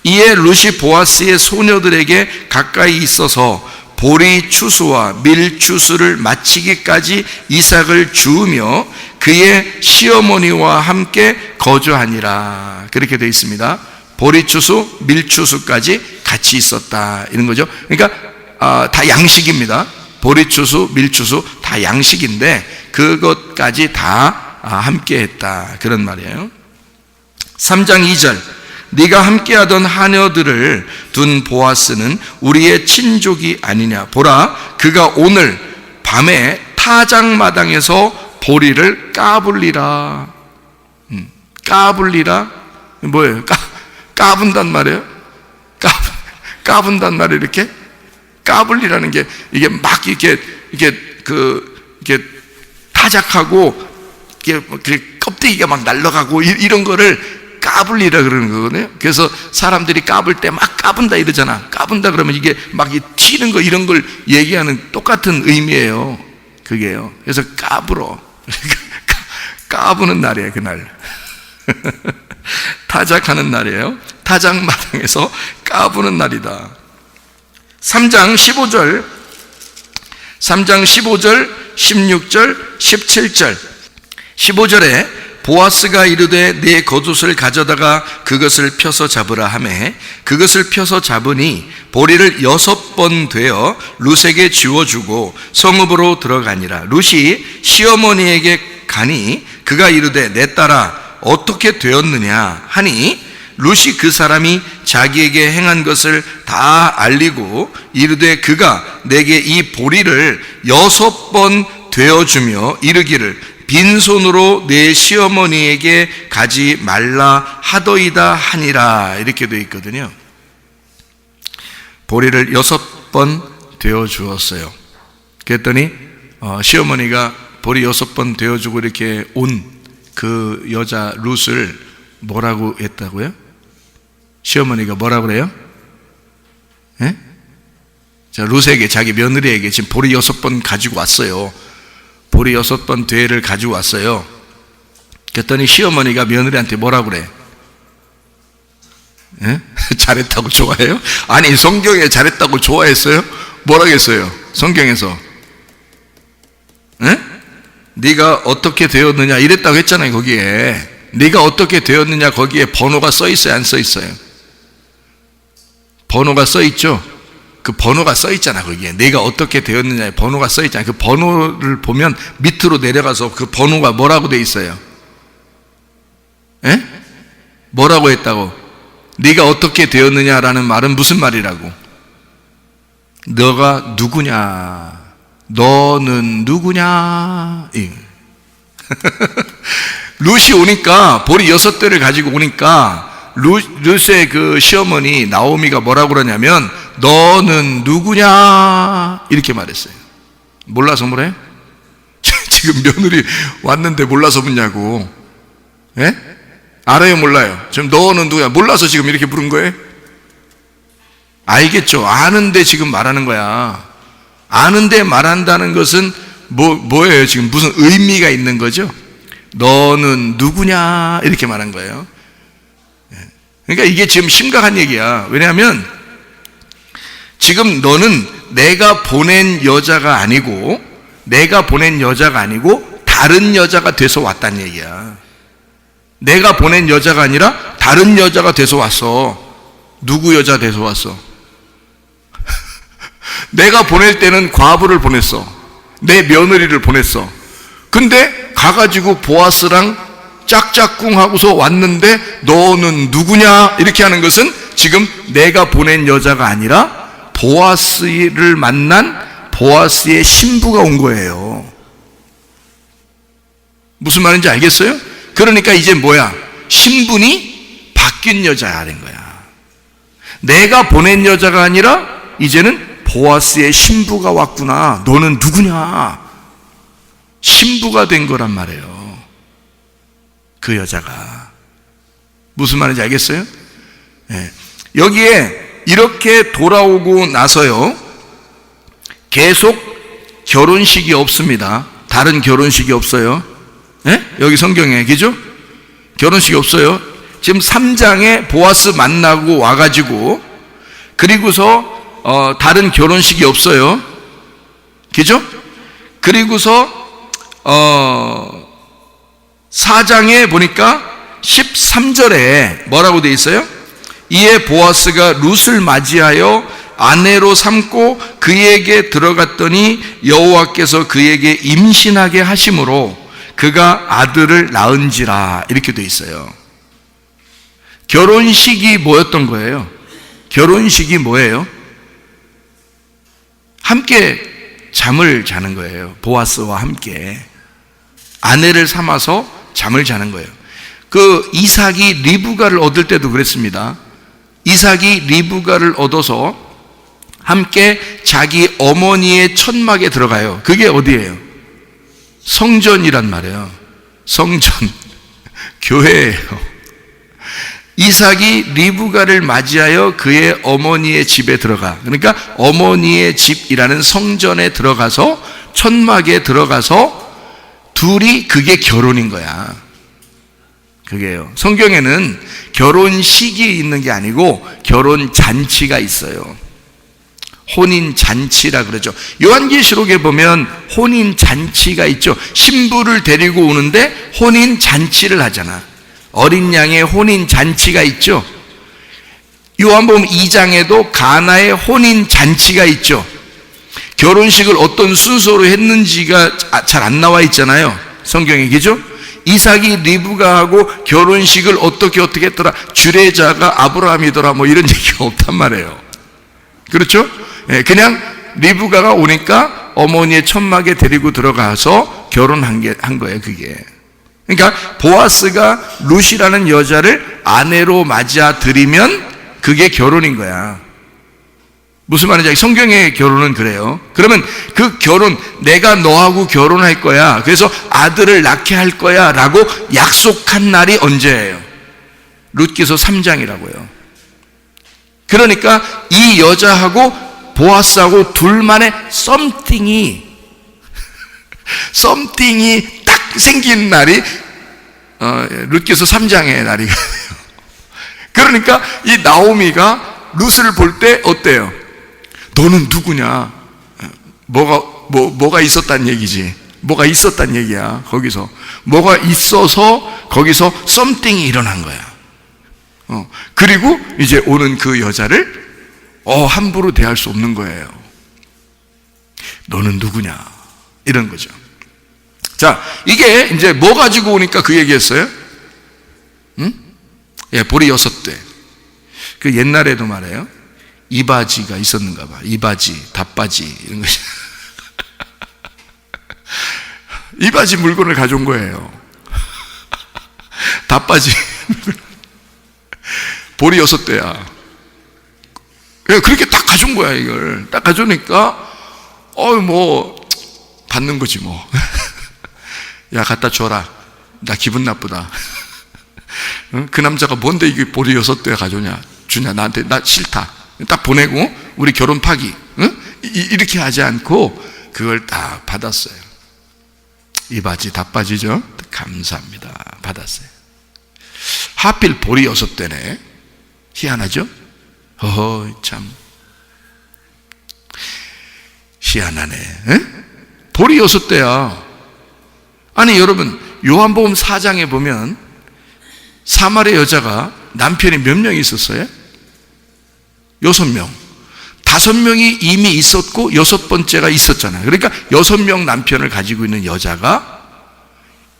이에 룻이 보아스의 소녀들에게 가까이 있어서 보리 추수와 밀 추수를 마치기까지 이삭을 주우며 그의 시어머니와 함께 거주하니라. 그렇게 되어 있습니다. 보리 추수, 밀 추수까지 같이 있었다, 이런 거죠. 그러니까 다 양식입니다. 보리 추수, 밀 추수 다 양식인데 그것까지 다 함께 했다, 그런 말이에요. 3장 2절. 네가 함께하던 하녀들을 둔 보아스는 우리의 친족이 아니냐. 보라, 그가 오늘 밤에 타작마당에서 보리를 까불리라. 까불리라 뭐예요? 까분단 말이에요. 까분단 말이에요. 이렇게 까불리라는 게 이게 막 이렇게 타작하고 이게 껍데기가 막 날아가고 이런 거를 까불리라 그러는 거거든요. 그래서 사람들이 까불 때 막 까분다 이러잖아. 까분다 그러면 이게 막 튀는 거 이런 걸 얘기하는 똑같은 의미예요. 그게요. 그래서 까불어. 까부는 날이에요, 그날. 타작하는 날이에요. 타작마당에서 까부는 날이다. 3장 15절, 16절, 17절. 15절에 보아스가 이르되 내 겉옷을 가져다가 그것을 펴서 잡으라 하매 그것을 펴서 잡으니 보리를 6번 되어 룻에게 지워주고 성읍으로 들어가니라. 룻이 시어머니에게 가니 그가 이르되 내 딸아 어떻게 되었느냐 하니 룻이 그 사람이 자기에게 행한 것을 다 알리고 이르되 그가 내게 이 보리를 6번 되어주며 이르기를 빈손으로 내 시어머니에게 가지 말라 하더이다 하니라. 이렇게 되어 있거든요. 보리를 6번 되어 주었어요. 그랬더니 시어머니가 보리 6번 되어 주고 이렇게 온 그 여자 룻을 뭐라고 했다고요? 시어머니가 뭐라고 그래요? 예? 자, 룻에게, 자기 며느리에게 지금 보리 6번 가지고 왔어요. 보리 6번 되를 가지고 왔어요. 그랬더니 시어머니가 며느리한테 뭐라고 그래? 예? 잘했다고 좋아해요? 아니, 성경에 잘했다고 좋아했어요? 뭐라고 했어요? 성경에서 예? 네가 어떻게 되었느냐 이랬다고 했잖아요. 거기에 네가 어떻게 되었느냐 거기에 번호가 써 있어요, 안 써 있어요? 번호가 써 있죠. 그 번호가 써 있잖아. 거기에 네가 어떻게 되었느냐에 번호가 써 있잖아. 그 번호를 보면 밑으로 내려가서 그 번호가 뭐라고 돼 있어요? 에? 뭐라고 했다고? 네가 어떻게 되었느냐라는 말은 무슨 말이라고? 너가 누구냐? 너는 누구냐? 룻이 오니까 보리 6대를 가지고 오니까 룻의 그 시어머니 나오미가 뭐라고 그러냐면 너는 누구냐? 이렇게 말했어요. 몰라서 뭐래? 지금 며느리 왔는데 몰라서 묻냐고. 예? 알아요, 몰라요? 지금 너는 누구야? 몰라서 지금 이렇게 부른 거예요? 알겠죠? 아는데 지금 말하는 거야. 아는데 말한다는 것은 뭐예요? 지금 무슨 의미가 있는 거죠? 너는 누구냐? 이렇게 말한 거예요. 그러니까 이게 지금 심각한 얘기야. 왜냐하면 지금 너는 내가 보낸 여자가 아니고 다른 여자가 돼서 왔단 얘기야. 내가 보낸 여자가 아니라 다른 여자가 돼서 왔어. 누구 여자 돼서 왔어? 내가 보낼 때는 과부를 보냈어. 내 며느리를 보냈어. 근데 가가지고 보아스랑 짝짝꿍 하고서 왔는데 너는 누구냐? 이렇게 하는 것은 지금 내가 보낸 여자가 아니라 보아스를 만난 보아스의 신부가 온 거예요. 무슨 말인지 알겠어요? 그러니까 이제 뭐야? 신분이 바뀐 여자가 된 거야. 내가 보낸 여자가 아니라 이제는 보아스의 신부가 왔구나. 너는 누구냐? 신부가 된 거란 말이에요. 그 여자가. 무슨 말인지 알겠어요? 네. 여기에 이렇게 돌아오고 나서요, 계속 결혼식이 없습니다. 다른 결혼식이 없어요. 네? 여기 성경에, 그죠? 결혼식이 없어요. 지금 3장에 보아스 만나고 와가지고, 그리고서 다른 결혼식이 없어요. 그죠? 그리고서 4장에 보니까 13절에 뭐라고 돼 있어요? 이에 보아스가 룻을 맞이하여 아내로 삼고 그에게 들어갔더니 여호와께서 그에게 임신하게 하심으로 그가 아들을 낳은지라, 이렇게 돼 있어요. 결혼식이 뭐였던 거예요? 결혼식이 뭐예요? 함께 잠을 자는 거예요. 보아스와 함께 아내를 삼아서 잠을 자는 거예요. 그 이삭이 리브가를 얻을 때도 그랬습니다. 이삭이 리브가를 얻어서 함께 자기 어머니의 천막에 들어가요. 그게 어디예요? 성전이란 말이에요. 성전, 교회예요. 이삭이 리브가를 맞이하여 그의 어머니의 집에 들어가. 그러니까 어머니의 집이라는 성전에 들어가서, 천막에 들어가서 둘이, 그게 결혼인 거야. 그게요. 성경에는 결혼식이 있는 게 아니고 결혼잔치가 있어요. 혼인잔치라 그러죠. 요한계시록에 보면 혼인잔치가 있죠. 신부를 데리고 오는데 혼인잔치를 하잖아. 어린 양의 혼인잔치가 있죠. 요한복음 2장에도 가나의 혼인잔치가 있죠. 결혼식을 어떤 순서로 했는지가 잘 안 나와 있잖아요. 성경에, 그죠? 이삭이 리브가하고 결혼식을 어떻게 했더라, 주례자가 아브라함이더라, 뭐 이런 얘기가 없단 말이에요. 그렇죠? 그냥 리브가가 오니까 어머니의 천막에 데리고 들어가서 결혼한 거예요, 그게. 그러니까 보아스가 룻이라는 여자를 아내로 맞아 들이면 그게 결혼인 거야. 무슨 말인지 알죠? 성경의 결혼은 그래요. 그러면 그 결혼, 내가 너하고 결혼할 거야, 그래서 아들을 낳게 할 거야 라고 약속한 날이 언제예요? 룻기서 3장이라고요. 그러니까 이 여자하고 보아스하고 둘만의 썸띵이 딱 생긴 날이 룻기서 3장의 날이 돼요. 그러니까 이 나오미가 룻을 볼 때 어때요? 너는 누구냐? 뭐가 있었단 얘기지. 뭐가 있었단 얘기야. 거기서 뭐가 있어서 거기서 썸띵이 일어난 거야. 그리고 이제 오는 그 여자를 함부로 대할 수 없는 거예요. 너는 누구냐? 이런 거죠. 자, 이게 이제 뭐 가지고 오니까 그 얘기했어요? 응? 예, 보리 6대. 그 옛날에도 말해요. 이바지가 있었는가 봐. 이바지, 닷바지, 이런 것이. 이바지 물건을 가져온 거예요. 닷바지. 보리 6대야. 그렇게 딱 가져온 거야, 이걸. 딱 가져오니까, 받는 거지, 뭐. 야, 갖다 줘라. 나 기분 나쁘다. 그 남자가 뭔데 이게 보리 6대 가져오냐? 주냐? 나한테, 나 싫다. 딱 보내고, 우리 결혼 파기. 이렇게 하지 않고, 그걸 딱 받았어요. 이 바지, 닷바지죠? 감사합니다. 받았어요. 하필 보리 6대네. 희한하죠? 참. 희한하네. 에? 보리 6대야. 아니, 여러분, 요한복음 4장에 보면, 사마리아 여자가 남편이 몇 명 있었어요? 6명. 다 5명이 이미 있었고 6번째가 있었잖아요. 그러니까 6명 남편을 가지고 있는 여자가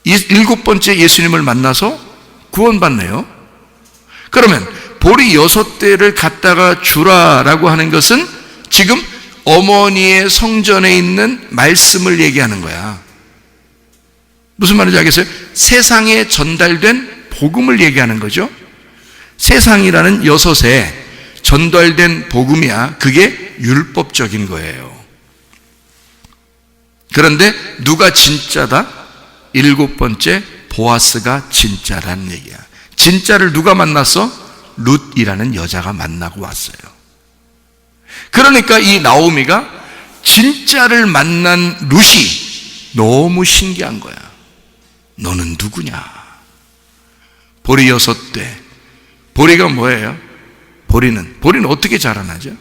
7번째 예수님을 만나서 구원받네요. 그러면 보리 6대를 갖다가 주라라고 하는 것은 지금 어머니의 성전에 있는 말씀을 얘기하는 거야. 무슨 말인지 알겠어요? 세상에 전달된 복음을 얘기하는 거죠. 세상이라는 6에 전달된 복음이야. 그게 율법적인 거예요. 그런데 누가 진짜다? 7번째 보아스가 진짜라는 얘기야. 진짜를 누가 만났어? 룻이라는 여자가 만나고 왔어요. 그러니까 이 나오미가 진짜를 만난 룻이 너무 신기한 거야. 너는 누구냐? 보리 6대. 보리가 뭐예요? 보리는 어떻게 자라나죠?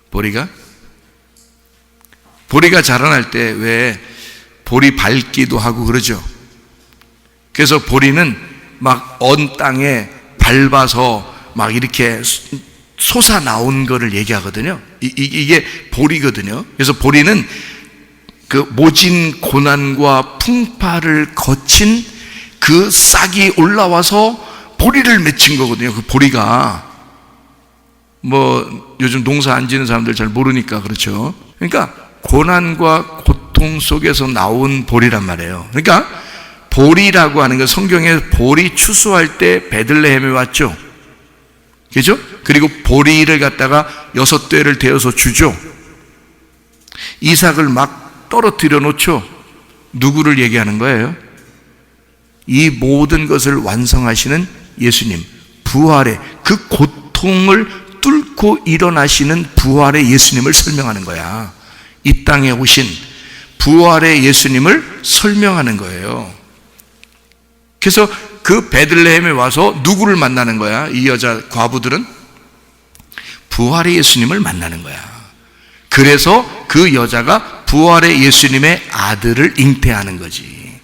보리가 자라날 때 왜 보리 밟기도 하고 그러죠? 그래서 보리는 막 언 땅에 밟아서 막 이렇게 솟아 나온 거를 얘기하거든요. 이게 보리거든요. 그래서 보리는 그 모진 고난과 풍파를 거친 그 싹이 올라와서 보리를 맺힌 거거든요. 그 보리가 뭐 요즘 농사 안 지는 사람들 잘 모르니까 그렇죠. 그러니까 고난과 고통 속에서 나온 보리란 말이에요. 그러니까 보리라고 하는 건 성경에 보리 추수할 때 베들레헴에 왔죠. 그죠? 그리고 보리를 갖다가 6대를 되어서 주죠. 이삭을 막 떨어뜨려 놓죠. 누구를 얘기하는 거예요? 이 모든 것을 완성하시는 예수님, 부활의 그 고통을 뚫고 일어나시는 부활의 예수님을 설명하는 거야. 이 땅에 오신 부활의 예수님을 설명하는 거예요. 그래서 그 베들레헴에 와서 누구를 만나는 거야? 이 여자 과부들은 부활의 예수님을 만나는 거야. 그래서 그 여자가 부활의 예수님의 아들을 잉태하는 거지.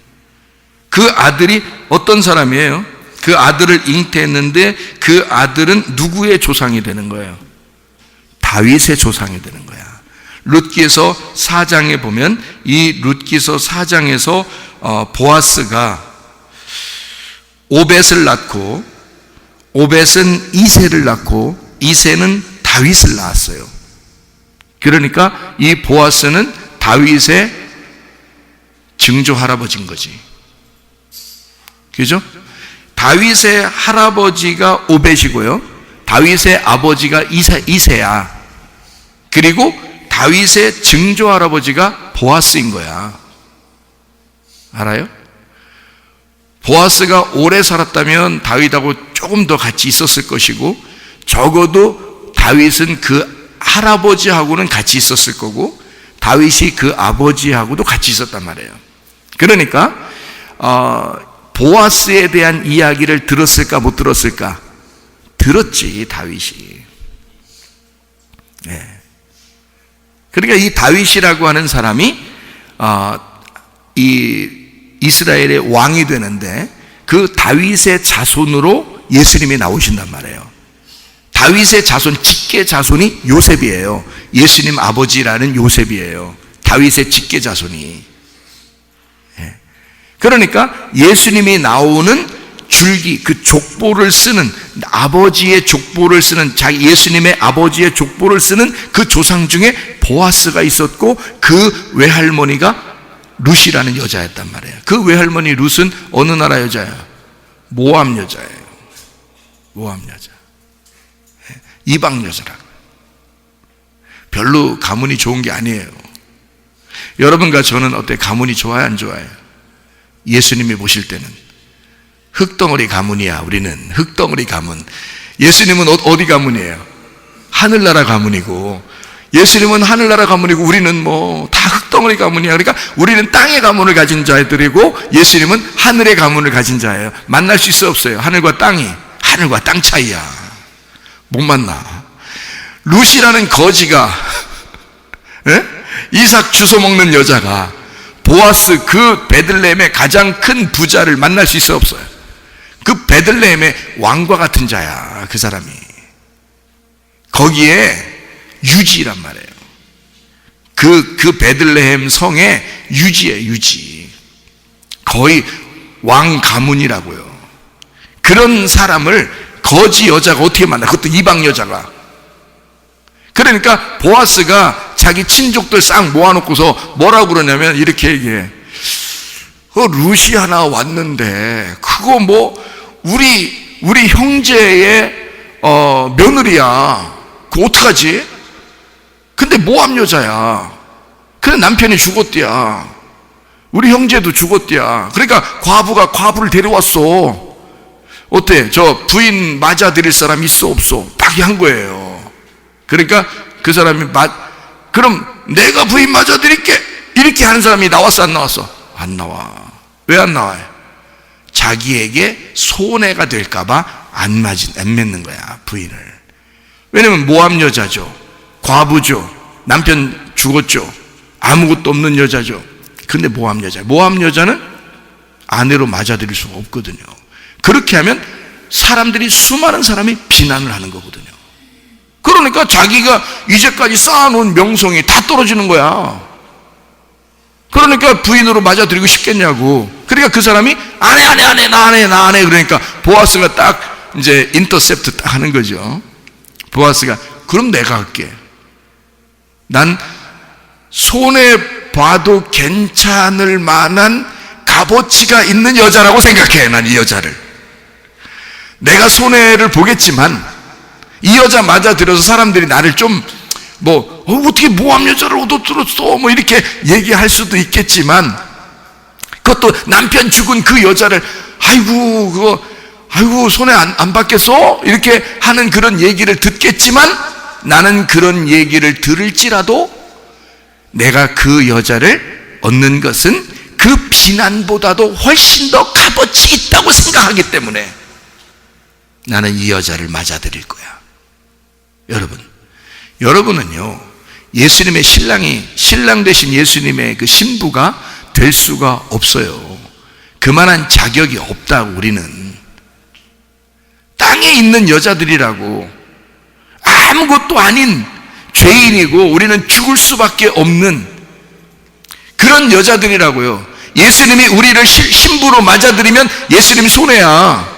그 아들이 어떤 사람이에요? 그 아들을 잉태했는데 그 아들은 누구의 조상이 되는 거예요? 다윗의 조상이 되는 거야. 룻기서 4장에 보면 이 룻기서 4장에서 보아스가 오벳을 낳고 오벳은 이새를 낳고 이새는 다윗을 낳았어요. 그러니까 이 보아스는 다윗의 증조 할아버지인 거지. 그죠? 다윗의 할아버지가 오벳이고요. 다윗의 아버지가 이새야. 그리고 다윗의 증조 할아버지가 보아스인 거야. 알아요? 보아스가 오래 살았다면 다윗하고 조금 더 같이 있었을 것이고 적어도 다윗은 그 할아버지하고는 같이 있었을 거고 다윗이 그 아버지하고도 같이 있었단 말이에요. 그러니까 보아스에 대한 이야기를 들었을까 못 들었을까? 들었지, 다윗이. 네. 그러니까 이 다윗이라고 하는 사람이 이 이스라엘의 왕이 되는데 그 다윗의 자손으로 예수님이 나오신단 말이에요. 다윗의 자손, 직계 자손이 요셉이에요. 예수님 아버지라는 요셉이에요. 다윗의 직계 자손이. 그러니까 예수님이 나오는 줄기, 그 족보를 쓰는, 아버지의 족보를 쓰는, 자기 예수님의 아버지의 족보를 쓰는 그 조상 중에 보아스가 있었고 그 외할머니가 룻이라는 여자였단 말이에요. 그 외할머니 룻은 어느 나라 여자예요? 모압 여자예요. 모압 여자. 이방 여자라고. 별로 가문이 좋은 게 아니에요. 여러분과 저는 어때? 가문이 좋아요, 안 좋아요? 예수님이 보실 때는 흙덩어리 가문이야. 우리는 흙덩어리 가문. 예수님은 어디 가문이에요? 하늘나라 가문이고, 예수님은 하늘나라 가문이고 우리는 뭐 다 흙덩어리 가문이야. 그러니까 우리는 땅의 가문을 가진 자들이고 예수님은 하늘의 가문을 가진 자예요. 만날 수 있어 없어요? 하늘과 땅이. 하늘과 땅 차이야. 못 만나. 룻이라는 거지가 이삭 주워 먹는 여자가 보아스 그 베들레헴의 가장 큰 부자를 만날 수 있어 없어요? 그 베들레헴의 왕과 같은 자야, 그 사람이. 거기에 유지란 말이에요. 그 베들레헴 성의 유지예요, 유지. 거의 왕 가문이라고요. 그런 사람을 거지 여자가 어떻게 만나? 그것도 이방 여자가. 그러니까 보아스가 자기 친족들 싹 모아놓고서 뭐라고 그러냐면 이렇게 얘기해. 루시 하나 왔는데 그거 뭐 우리 형제의 며느리야. 그거 어떡하지? 근데 모함 여자야. 그래 남편이 죽었대야. 우리 형제도 죽었대야. 그러니까 과부가 과부를 데려왔어. 어때? 저 부인 맞아드릴 사람 있어 없어? 딱 한 거예요. 그러니까 그 사람이 그럼 내가 부인 맞아드릴게 이렇게 하는 사람이 나왔어 안 나왔어? 안 나와. 왜 안 나와요? 자기에게 손해가 될까봐 안 맺는 거야, 부인을. 왜냐면 모함 여자죠, 과부죠, 남편 죽었죠, 아무것도 없는 여자죠. 근데 모함 여자는 아내로 맞아들일 수가 없거든요. 그렇게 하면 수많은 사람이 비난을 하는 거거든요. 그러니까 자기가 이제까지 쌓아놓은 명성이 다 떨어지는 거야. 그러니까 부인으로 맞아들이고 싶겠냐고. 그러니까 그 사람이 나 안 해. 그러니까 보아스가 딱 이제 인터셉트 딱 하는 거죠. 보아스가 그럼 내가 할게. 난 손해 봐도 괜찮을 만한 값어치가 있는 여자라고 생각해. 난 이 여자를 내가 손해를 보겠지만 이 여자 맞아들여서 사람들이 나를 좀 어떻게 모함 여자를 얻어들었어 뭐 이렇게 얘기할 수도 있겠지만, 그것도 남편 죽은 그 여자를 아이고 손해 안 받겠어 이렇게 하는 그런 얘기를 듣겠지만, 나는 그런 얘기를 들을지라도 내가 그 여자를 얻는 것은 그 비난보다도 훨씬 더 값어치 있다고 생각하기 때문에 나는 이 여자를 맞아들일 거야. 여러분은요, 예수님의 신랑 되신 예수님의 그 신부가 될 수가 없어요. 그만한 자격이 없다고. 우리는 땅에 있는 여자들이라고, 아무것도 아닌 죄인이고 우리는 죽을 수밖에 없는 그런 여자들이라고요. 예수님이 우리를 신부로 맞아들이면 예수님이 손해야.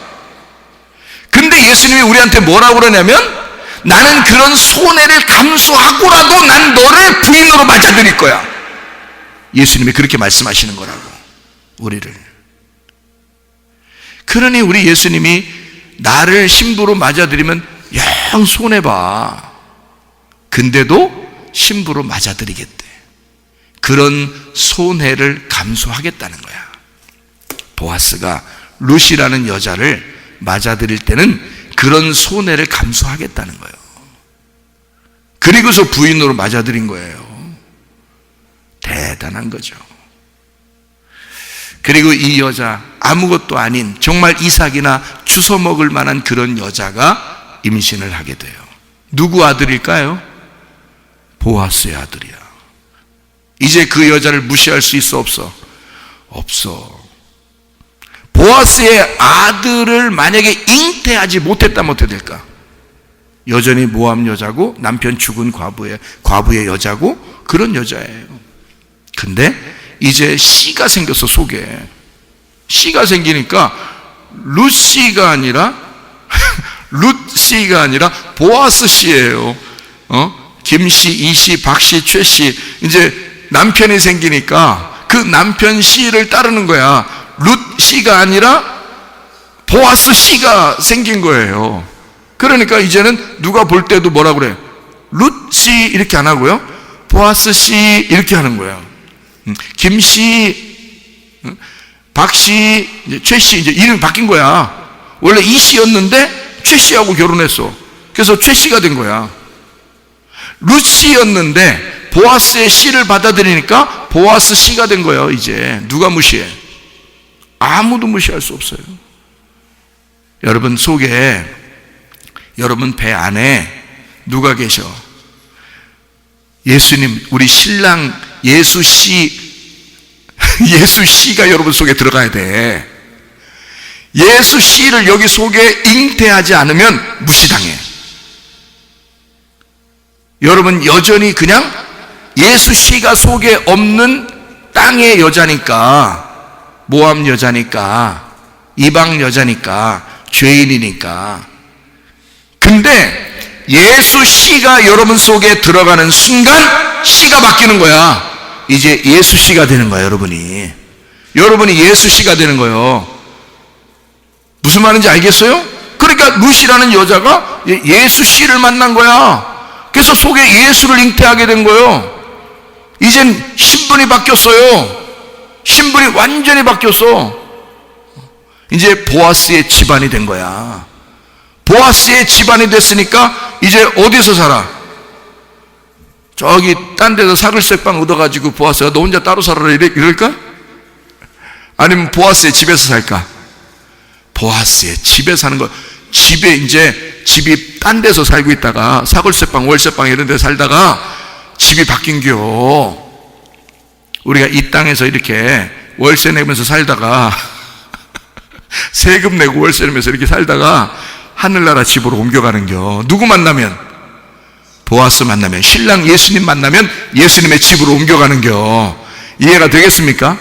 근데 예수님이 우리한테 뭐라고 그러냐면, 나는 그런 손해를 감수하고라도 난 너를 부인으로 맞아들일 거야. 예수님이 그렇게 말씀하시는 거라고, 우리를. 그러니 우리 예수님이 나를 신부로 맞아들이면 영 손해봐. 근데도 신부로 맞아들이겠대. 그런 손해를 감수하겠다는 거야. 보아스가 루시라는 여자를 맞아들일 때는 그런 손해를 감수하겠다는 거예요. 그리고서 부인으로 맞아들인 거예요. 대단한 거죠. 그리고 이 여자, 아무것도 아닌 정말 이삭이나 주워 먹을 만한 그런 여자가 임신을 하게 돼요. 누구 아들일까요? 보아스의 아들이야. 이제 그 여자를 무시할 수 있어 없어? 없어. 보아스의 아들을 만약에 잉태하지 못했다면 어떻게 될까? 여전히 모함 여자고 남편 죽은 과부의 여자고 그런 여자예요. 근데 이제 씨가 생겼어. 속에 씨가 생기니까 룻씨가 아니라 보아스 씨예요. 김씨, 이씨, 박씨, 최씨. 이제 남편이 생기니까 그 남편 씨를 따르는 거야. 룻 씨가 아니라 보아스 씨가 생긴 거예요. 그러니까 이제는 누가 볼 때도 뭐라 그래? 룻 씨 이렇게 안 하고요, 보아스 씨 이렇게 하는 거예요. 김 씨, 박 씨, 최 씨, 이제 이름이 바뀐 거야. 원래 이 씨였는데 최 씨하고 결혼했어. 그래서 최 씨가 된 거야. 룻 씨였는데 보아스의 씨를 받아들이니까 보아스 씨가 된 거예요. 이제 누가 무시해? 아무도 무시할 수 없어요. 여러분 속에, 여러분 배 안에 누가 계셔? 예수님, 우리 신랑 예수 씨가 여러분 속에 들어가야 돼. 예수 씨를 여기 속에 잉태하지 않으면 무시당해. 여러분 여전히 그냥 예수 씨가 속에 없는 땅의 여자니까, 모함 여자니까, 이방 여자니까, 죄인이니까. 근데 예수 씨가 여러분 속에 들어가는 순간 씨가 바뀌는 거야. 이제 예수 씨가 되는 거야. 여러분이 예수 씨가 되는 거예요. 무슨 말인지 알겠어요? 그러니까 루시라는 여자가 예수 씨를 만난 거야. 그래서 속에 예수를 잉태하게 된 거예요. 이젠 신분이 바뀌었어요. 신분이 완전히 바뀌었어. 이제 보아스의 집안이 된 거야. 보아스의 집안이 됐으니까 이제 어디서 살아? 저기 딴 데서 사글색방 얻어가지고 보아스가 너 혼자 따로 살아라 이럴까? 아니면 보아스의 집에서 살까? 보아스의 집에 사는 거. 집에 이제 집이 딴 데서 살고 있다가 사글색방 월세방 이런 데 살다가 집이 바뀐겨. 우리가 이 땅에서 이렇게 월세 내면서 살다가 세금 내고 월세 내면서 이렇게 살다가 하늘나라 집으로 옮겨가는겨. 누구 만나면? 보아스 만나면, 신랑 예수님 만나면 예수님의 집으로 옮겨가는겨. 이해가 되겠습니까?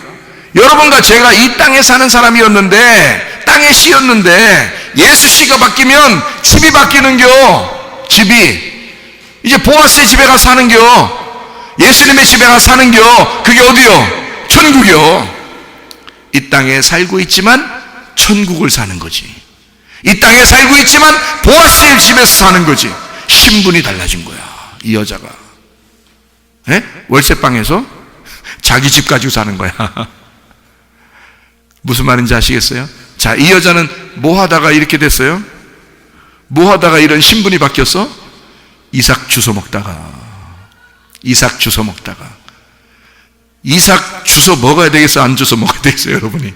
여러분과 제가 이 땅에 사는 사람이었는데, 땅의 씨였는데 예수 씨가 바뀌면 집이 바뀌는겨. 집이 이제 보아스의 집에 가서 사는겨. 예수님의 집에 가서 사는겨. 그게 어디요? 천국이요. 이 땅에 살고 있지만 천국을 사는 거지. 이 땅에 살고 있지만 보아스의 집에서 사는 거지. 신분이 달라진 거야. 이 여자가 월세방에서 자기 집 가지고 사는 거야. 무슨 말인지 아시겠어요? 자, 이 여자는 뭐 하다가 이렇게 됐어요? 뭐 하다가 이런 신분이 바뀌었어? 이삭 주워 먹다가 이삭 주워 먹어야 되겠어? 안 주워 먹어야 되겠어요? 여러분이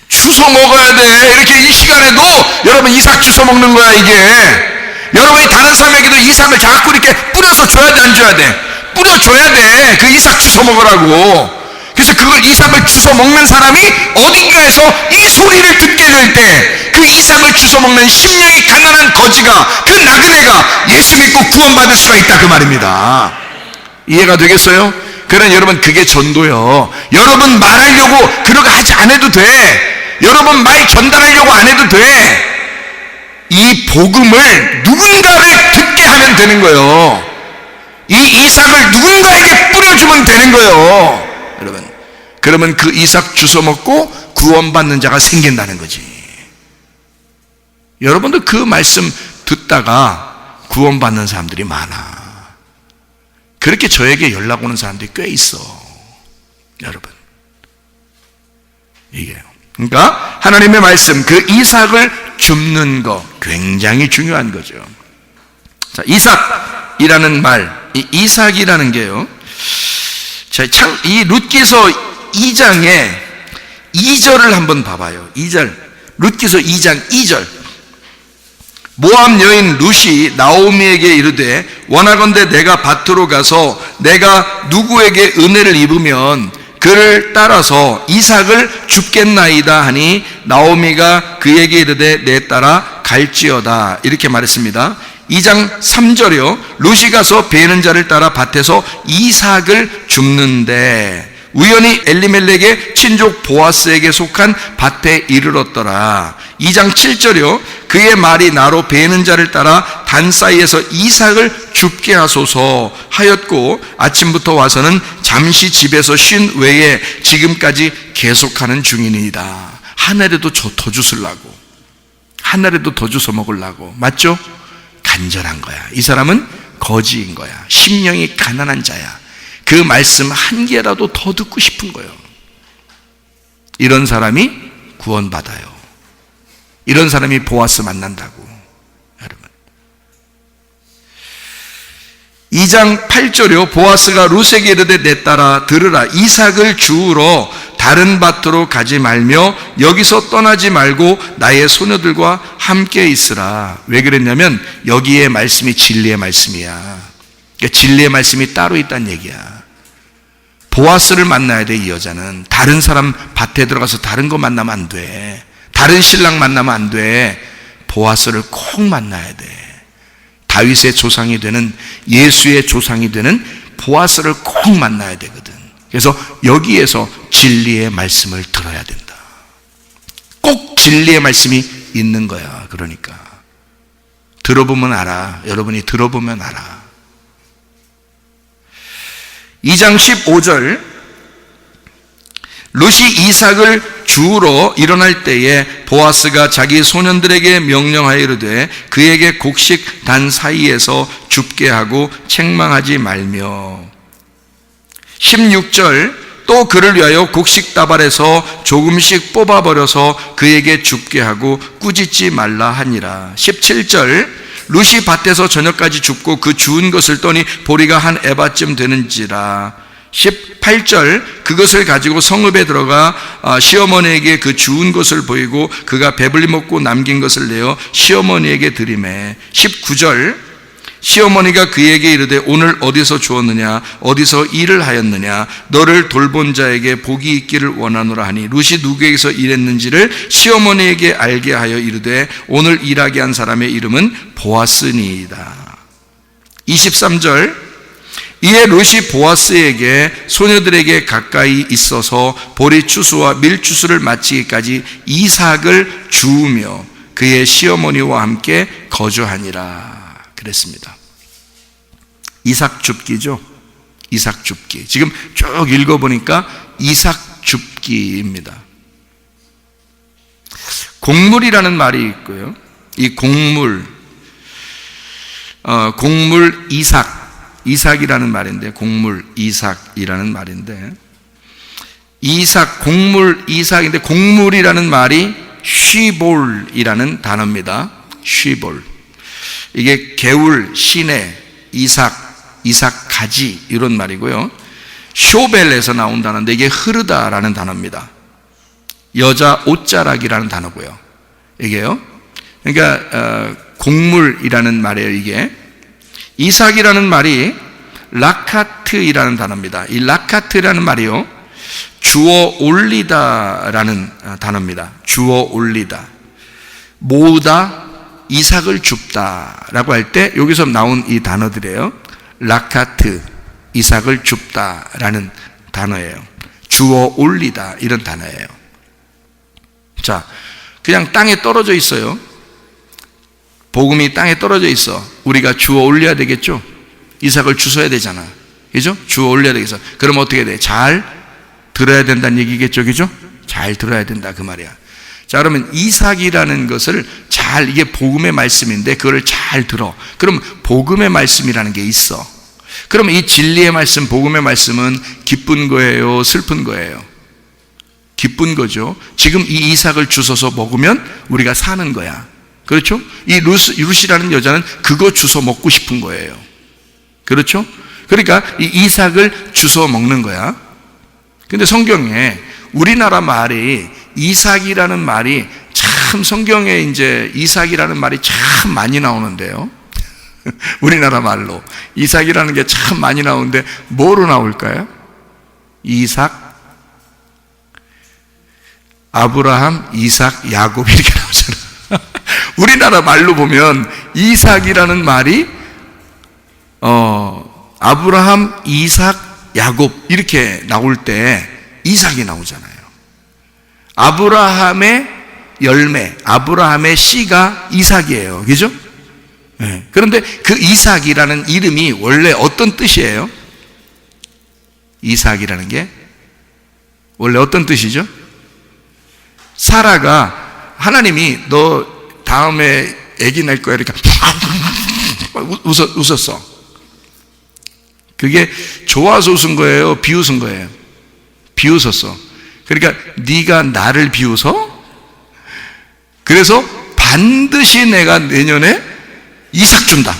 주워 먹어야 돼. 이렇게 이 시간에도 여러분 이삭 주워 먹는 거야. 이게 여러분이 다른 사람에게도 이삭을 자꾸 이렇게 뿌려서 줘야 돼, 안 줘야 돼? 뿌려줘야 돼. 그 이삭 주워 먹으라고. 그래서 그걸 이삭을 주워 먹는 사람이 어딘가에서 이 소리를 듣게 될 때 그 이삭을 주워 먹는 심령이 가난한 거지가, 그 나그네가 예수 믿고 구원받을 수가 있다 그 말입니다. 이해가 되겠어요? 그러나 여러분 그게 전도요. 여러분 말하려고 그렇게 하지 않아도 돼. 여러분 말 전달하려고 안 해도 돼. 이 복음을 누군가를 듣게 하면 되는 거예요. 이 이삭을 누군가에게 뿌려주면 되는 거예요. 여러분, 그러면 그 이삭 주워 먹고 구원받는 자가 생긴다는 거지. 여러분도 그 말씀 듣다가 구원받는 사람들이 많아. 그렇게 저에게 연락 오는 사람들이 꽤 있어. 여러분, 이게요. 그러니까 하나님의 말씀, 그 이삭을 줍는 거 굉장히 중요한 거죠. 자, 이삭이라는 말, 이 이삭이라는 게요. 자, 이 룻기서 2장에 2절을 한번 봐봐요. 2절. 룻기서 2장 2절. 모압 여인 룻이 나오미에게 이르되 원하건대 내가 밭으로 가서 내가 누구에게 은혜를 입으면 그를 따라서 이삭을 줍겠나이다 하니 나오미가 그에게 이르되 내 따라 갈지어다 이렇게 말했습니다. 2장 3절이요. 룻이 가서 베는 자를 따라 밭에서 이삭을 줍는데 우연히 엘리멜렉의 친족 보아스에게 속한 밭에 이르렀더라. 2장 7절이요. 그의 말이 나로 베는 자를 따라 단 사이에서 이삭을 줍게 하소서 하였고 아침부터 와서는 잠시 집에서 쉰 외에 지금까지 계속하는 중이니이다. 하늘에도 더 주술라고, 하늘에도 더 주워 먹으려고. 맞죠? 간절한 거야. 이 사람은 거지인 거야. 심령이 가난한 자야. 그 말씀 한 개라도 더 듣고 싶은 거예요. 이런 사람이 구원받아요. 이런 사람이 보아스 만난다고. 여러분, 2장 8절이요. 보아스가 룻에게 이르되 내 딸아 들으라. 이삭을 주우러 다른 밭으로 가지 말며 여기서 떠나지 말고 나의 소녀들과 함께 있으라. 왜 그랬냐면 여기에 말씀이 진리의 말씀이야. 그러니까 진리의 말씀이 따로 있다는 얘기야. 보아스를 만나야 돼. 이 여자는 다른 사람 밭에 들어가서 다른 거 만나면 안 돼. 다른 신랑 만나면 안 돼. 보아스를 꼭 만나야 돼. 다윗의 조상이 되는, 예수의 조상이 되는 보아스를 꼭 만나야 되거든. 그래서 여기에서 진리의 말씀을 들어야 된다. 꼭 진리의 말씀이 있는 거야. 그러니까 들어보면 알아. 여러분이 들어보면 알아. 2장 15절, 룻이 이삭을 주우러 일어날 때에 보아스가 자기 소년들에게 명령하여 이르되 그에게 곡식 단 사이에서 줍게 하고 책망하지 말며. 16절, 또 그를 위하여 곡식 다발에서 조금씩 뽑아버려서 그에게 줍게 하고 꾸짖지 말라 하니라. 17절, 룻이 밭에서 저녁까지 줍고 그 주운 것을 떠니 보리가 한 에바쯤 되는지라. 18절, 그것을 가지고 성읍에 들어가 시어머니에게 그 주운 것을 보이고 그가 배불리 먹고 남긴 것을 내어 시어머니에게 드리매. 19절, 시어머니가 그에게 이르되 오늘 어디서 주었느냐, 어디서 일을 하였느냐, 너를 돌본 자에게 복이 있기를 원하노라 하니 룻이 누구에게서 일했는지를 시어머니에게 알게 하여 이르되 오늘 일하게 한 사람의 이름은 보아스니이다. 23절, 이에 룻이 보아스에게 소녀들에게 가까이 있어서 보리 추수와 밀 추수를 마치기까지 이삭을 주우며 그의 시어머니와 함께 거주하니라. 그랬습니다. 이삭 줍기죠. 이삭 줍기. 지금 쭉 읽어보니까 이삭 줍기입니다. 곡물이라는 말이 있고요. 이 곡물, 곡물 이삭이라는 말인데, 곡물 이삭이라는 말인데, 이삭, 곡물 이삭인데, 곡물이라는 말이 쉬볼이라는 단어입니다. 쉬볼. 이게 개울, 시내, 이삭 가지 이런 말이고요. 쇼벨에서 나온 단어인데 이게 흐르다라는 단어입니다. 여자 옷자락이라는 단어고요. 이게요. 그러니까 곡물이라는 말이에요. 이게 이삭이라는 말이 라카트이라는 단어입니다. 이 라카트라는 말이요, 주어 올리다라는 단어입니다. 주어 올리다, 모으다, 이삭을 줍다라고 할 때 여기서 나온 이 단어들이에요. 라카트, 이삭을 줍다라는 단어예요. 주어 올리다 이런 단어예요. 자, 그냥 땅에 떨어져 있어요. 복음이 땅에 떨어져 있어. 우리가 주어 올려야 되겠죠? 이삭을 주워야 되잖아. 그죠? 주어 올려야 되겠어. 그럼 어떻게 돼? 잘 들어야 된다는 얘기겠죠? 그죠? 잘 들어야 된다 그 말이야. 자, 그러면 이삭이라는 것을 잘, 이게 복음의 말씀인데 그걸 잘 들어. 그럼 복음의 말씀이라는 게 있어. 그럼 이 진리의 말씀, 복음의 말씀은 기쁜 거예요? 슬픈 거예요? 기쁜 거죠. 지금 이 이삭을 주워서 먹으면 우리가 사는 거야. 그렇죠? 이 룻이라는 여자는 그거 주워 먹고 싶은 거예요. 그렇죠? 그러니까 이 이삭을 주워 먹는 거야. 근데 성경에 우리나라 말이 이삭이라는 말이 참, 성경에 이제 이삭이라는 말이 참 많이 나오는데요. 우리나라 말로 이삭이라는 게 참 많이 나오는데 뭐로 나올까요? 이삭, 아브라함, 이삭, 야곱 이렇게 나오잖아. 우리나라 말로 보면 이삭이라는 말이 아브라함, 이삭, 야곱 이렇게 나올 때 이삭이 나오잖아요. 아브라함의 열매, 아브라함의 씨가 이삭이에요. 그죠? 네. 그런데 그 이삭이라는 이름이 원래 어떤 뜻이에요? 이삭이라는 게 원래 어떤 뜻이죠? 사라가 하나님이 너 다음에 아기 날 거야 이렇게 웃었어. 그게 좋아서 웃은 거예요? 비웃은 거예요? 비웃었어. 그러니까 네가 나를 비웃어? 그래서 반드시 내가 내년에 이삭 준다.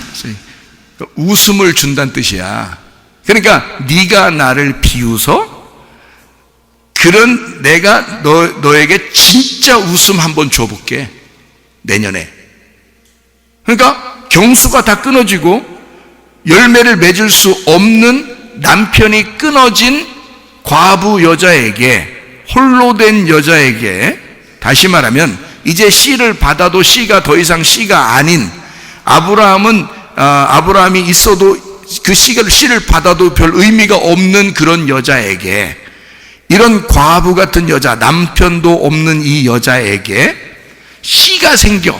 웃음을 준다는 뜻이야. 그러니까 네가 나를 비웃어? 그런 내가 너에게 진짜 웃음 한번 줘볼게. 내년에. 그러니까 경수가 다 끊어지고 열매를 맺을 수 없는 남편이 끊어진 과부 여자에게, 홀로 된 여자에게, 다시 말하면 이제 씨를 받아도 씨가 더 이상 씨가 아닌, 아브라함은 아브라함이 있어도 그 씨를 받아도 별 의미가 없는 그런 여자에게, 이런 과부 같은 여자, 남편도 없는 이 여자에게 씨가 생겨.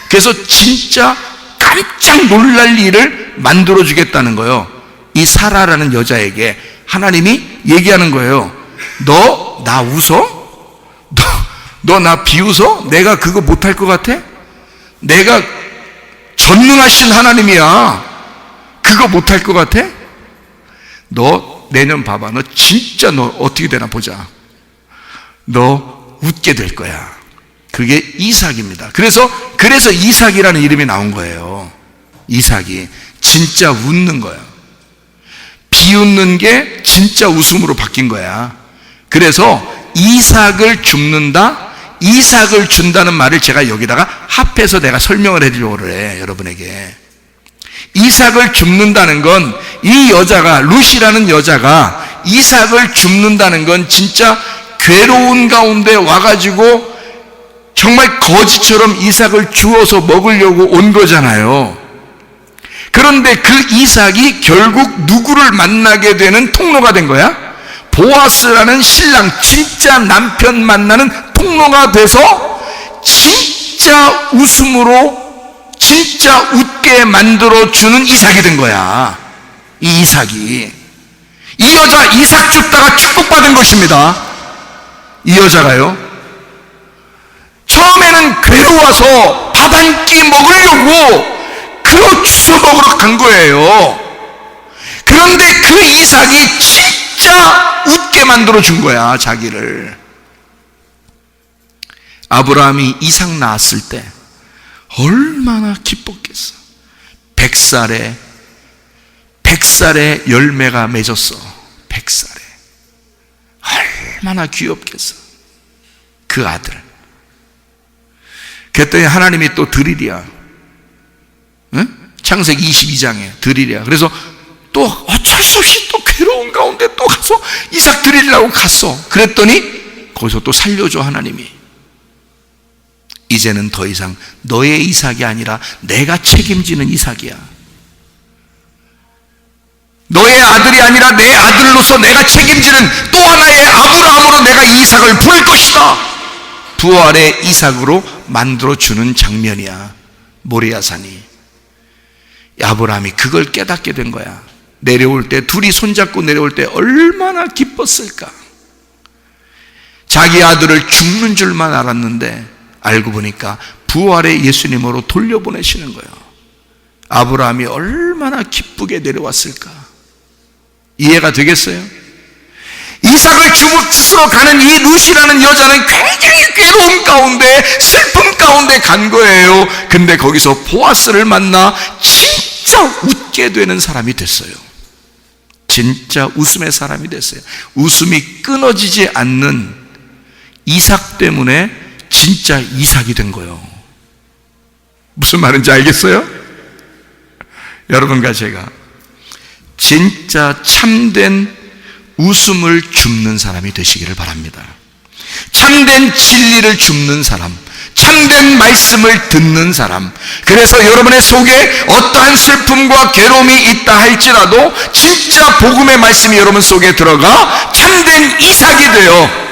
그래서 진짜 깜짝 놀랄 일을 만들어 주겠다는 거예요. 이 사라라는 여자에게 하나님이 얘기하는 거예요. 너 나 웃어? 너 나 비웃어? 내가 그거 못할 것 같아? 내가 전능하신 하나님이야. 그거 못할 것 같아? 너 내년 봐봐. 너 진짜 너 어떻게 되나 보자. 너 웃게 될 거야. 그게 이삭입니다. 그래서 이삭이라는 이름이 나온 거예요. 이삭이 진짜 웃는 거야. 비웃는 게 진짜 웃음으로 바뀐 거야. 그래서 이삭을 줍는다, 이삭을 준다는 말을 제가 여기다가 합해서 내가 설명을 해주려고 그래, 여러분에게. 이삭을 줍는다는 건, 이 여자가, 룻이라는 여자가 이삭을 줍는다는 건 진짜 괴로운 가운데 와가지고 정말 거지처럼 이삭을 주워서 먹으려고 온 거잖아요. 그런데 그 이삭이 결국 누구를 만나게 되는 통로가 된 거야? 보아스라는 신랑, 진짜 남편 만나는 통로가 돼서 진짜 웃음으로 진짜 웃게 만들어주는 이삭이 된 거야. 이 이삭이. 이 여자 이삭 줍다가 축복받은 것입니다. 이 여자가요. 처음에는 괴로워서 밥 한 끼 먹으려고 그거 주워 먹으러 간 거예요. 그런데 그 이삭이 진짜 웃게 만들어 준 거야, 자기를. 아브라함이 이삭 낳았을 때 얼마나 기뻤겠어. 100살에 열매가 맺었어. 100살에. 얼마나 귀엽겠어, 그 아들. 그랬더니 하나님이 또 드리랴, 응? 창세기 22장에 드리랴. 그래서 또 어쩔 수 없이 또 괴로운 가운데 또 가서 이삭 드리려고 갔어. 그랬더니 거기서 또 살려줘, 하나님이. 이제는 더 이상 너의 이삭이 아니라 내가 책임지는 이삭이야. 너의 아들이 아니라 내 아들로서 내가 책임지는 또 하나의 아브라함으로 내가 이삭을 부를 것이다. 부활의 이삭으로 만들어주는 장면이야, 모리아산이. 아브라함이 그걸 깨닫게 된 거야. 내려올 때, 둘이 손잡고 내려올 때 얼마나 기뻤을까. 자기 아들을 죽는 줄만 알았는데 알고 보니까 부활의 예수님으로 돌려보내시는 거예요. 아브라함이 얼마나 기쁘게 내려왔을까. 이해가 되겠어요? 이삭을 주묻으러 가는 이 룻이라는 여자는 굉장히 괴로운 가운데, 슬픔 가운데 간 거예요. 근데 거기서 보아스를 만나 진짜 웃게 되는 사람이 됐어요. 진짜 웃음의 사람이 됐어요. 웃음이 끊어지지 않는 이삭 때문에 진짜 이삭이 된 거예요. 무슨 말인지 알겠어요? 여러분과 제가 진짜 참된 웃음을 줍는 사람이 되시기를 바랍니다. 참된 진리를 줍는 사람, 참된 말씀을 듣는 사람. 그래서 여러분의 속에 어떠한 슬픔과 괴로움이 있다 할지라도 진짜 복음의 말씀이 여러분 속에 들어가 참된 이삭이 되어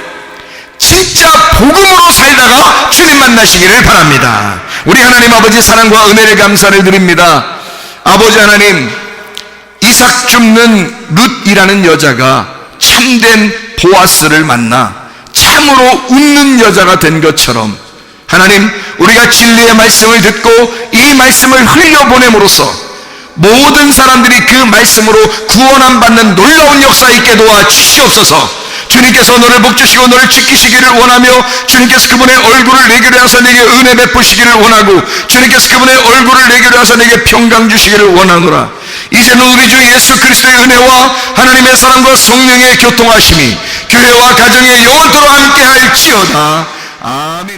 진짜 복음으로 살다가 주님 만나시기를 바랍니다. 우리 하나님 아버지 사랑과 은혜를 감사를 드립니다. 아버지 하나님, 이삭 줍는 룻이라는 여자가 참된 보아스를 만나 참으로 웃는 여자가 된 것처럼 하나님, 우리가 진리의 말씀을 듣고 이 말씀을 흘려보냄으로써 모든 사람들이 그 말씀으로 구원함 받는 놀라운 역사 있게 도와 주시옵소서. 주님께서 너를 복주시고 너를 지키시기를 원하며, 주님께서 그분의 얼굴을 내게 하사 내게 은혜 베푸시기를 원하고, 주님께서 그분의 얼굴을 내게 하사 내게 평강 주시기를 원하노라. 이제는 우리 주 예수 그리스도의 은혜와 하나님의 사랑과 성령의 교통하심이 교회와 가정에 영원토록 함께 할지어다. 아멘.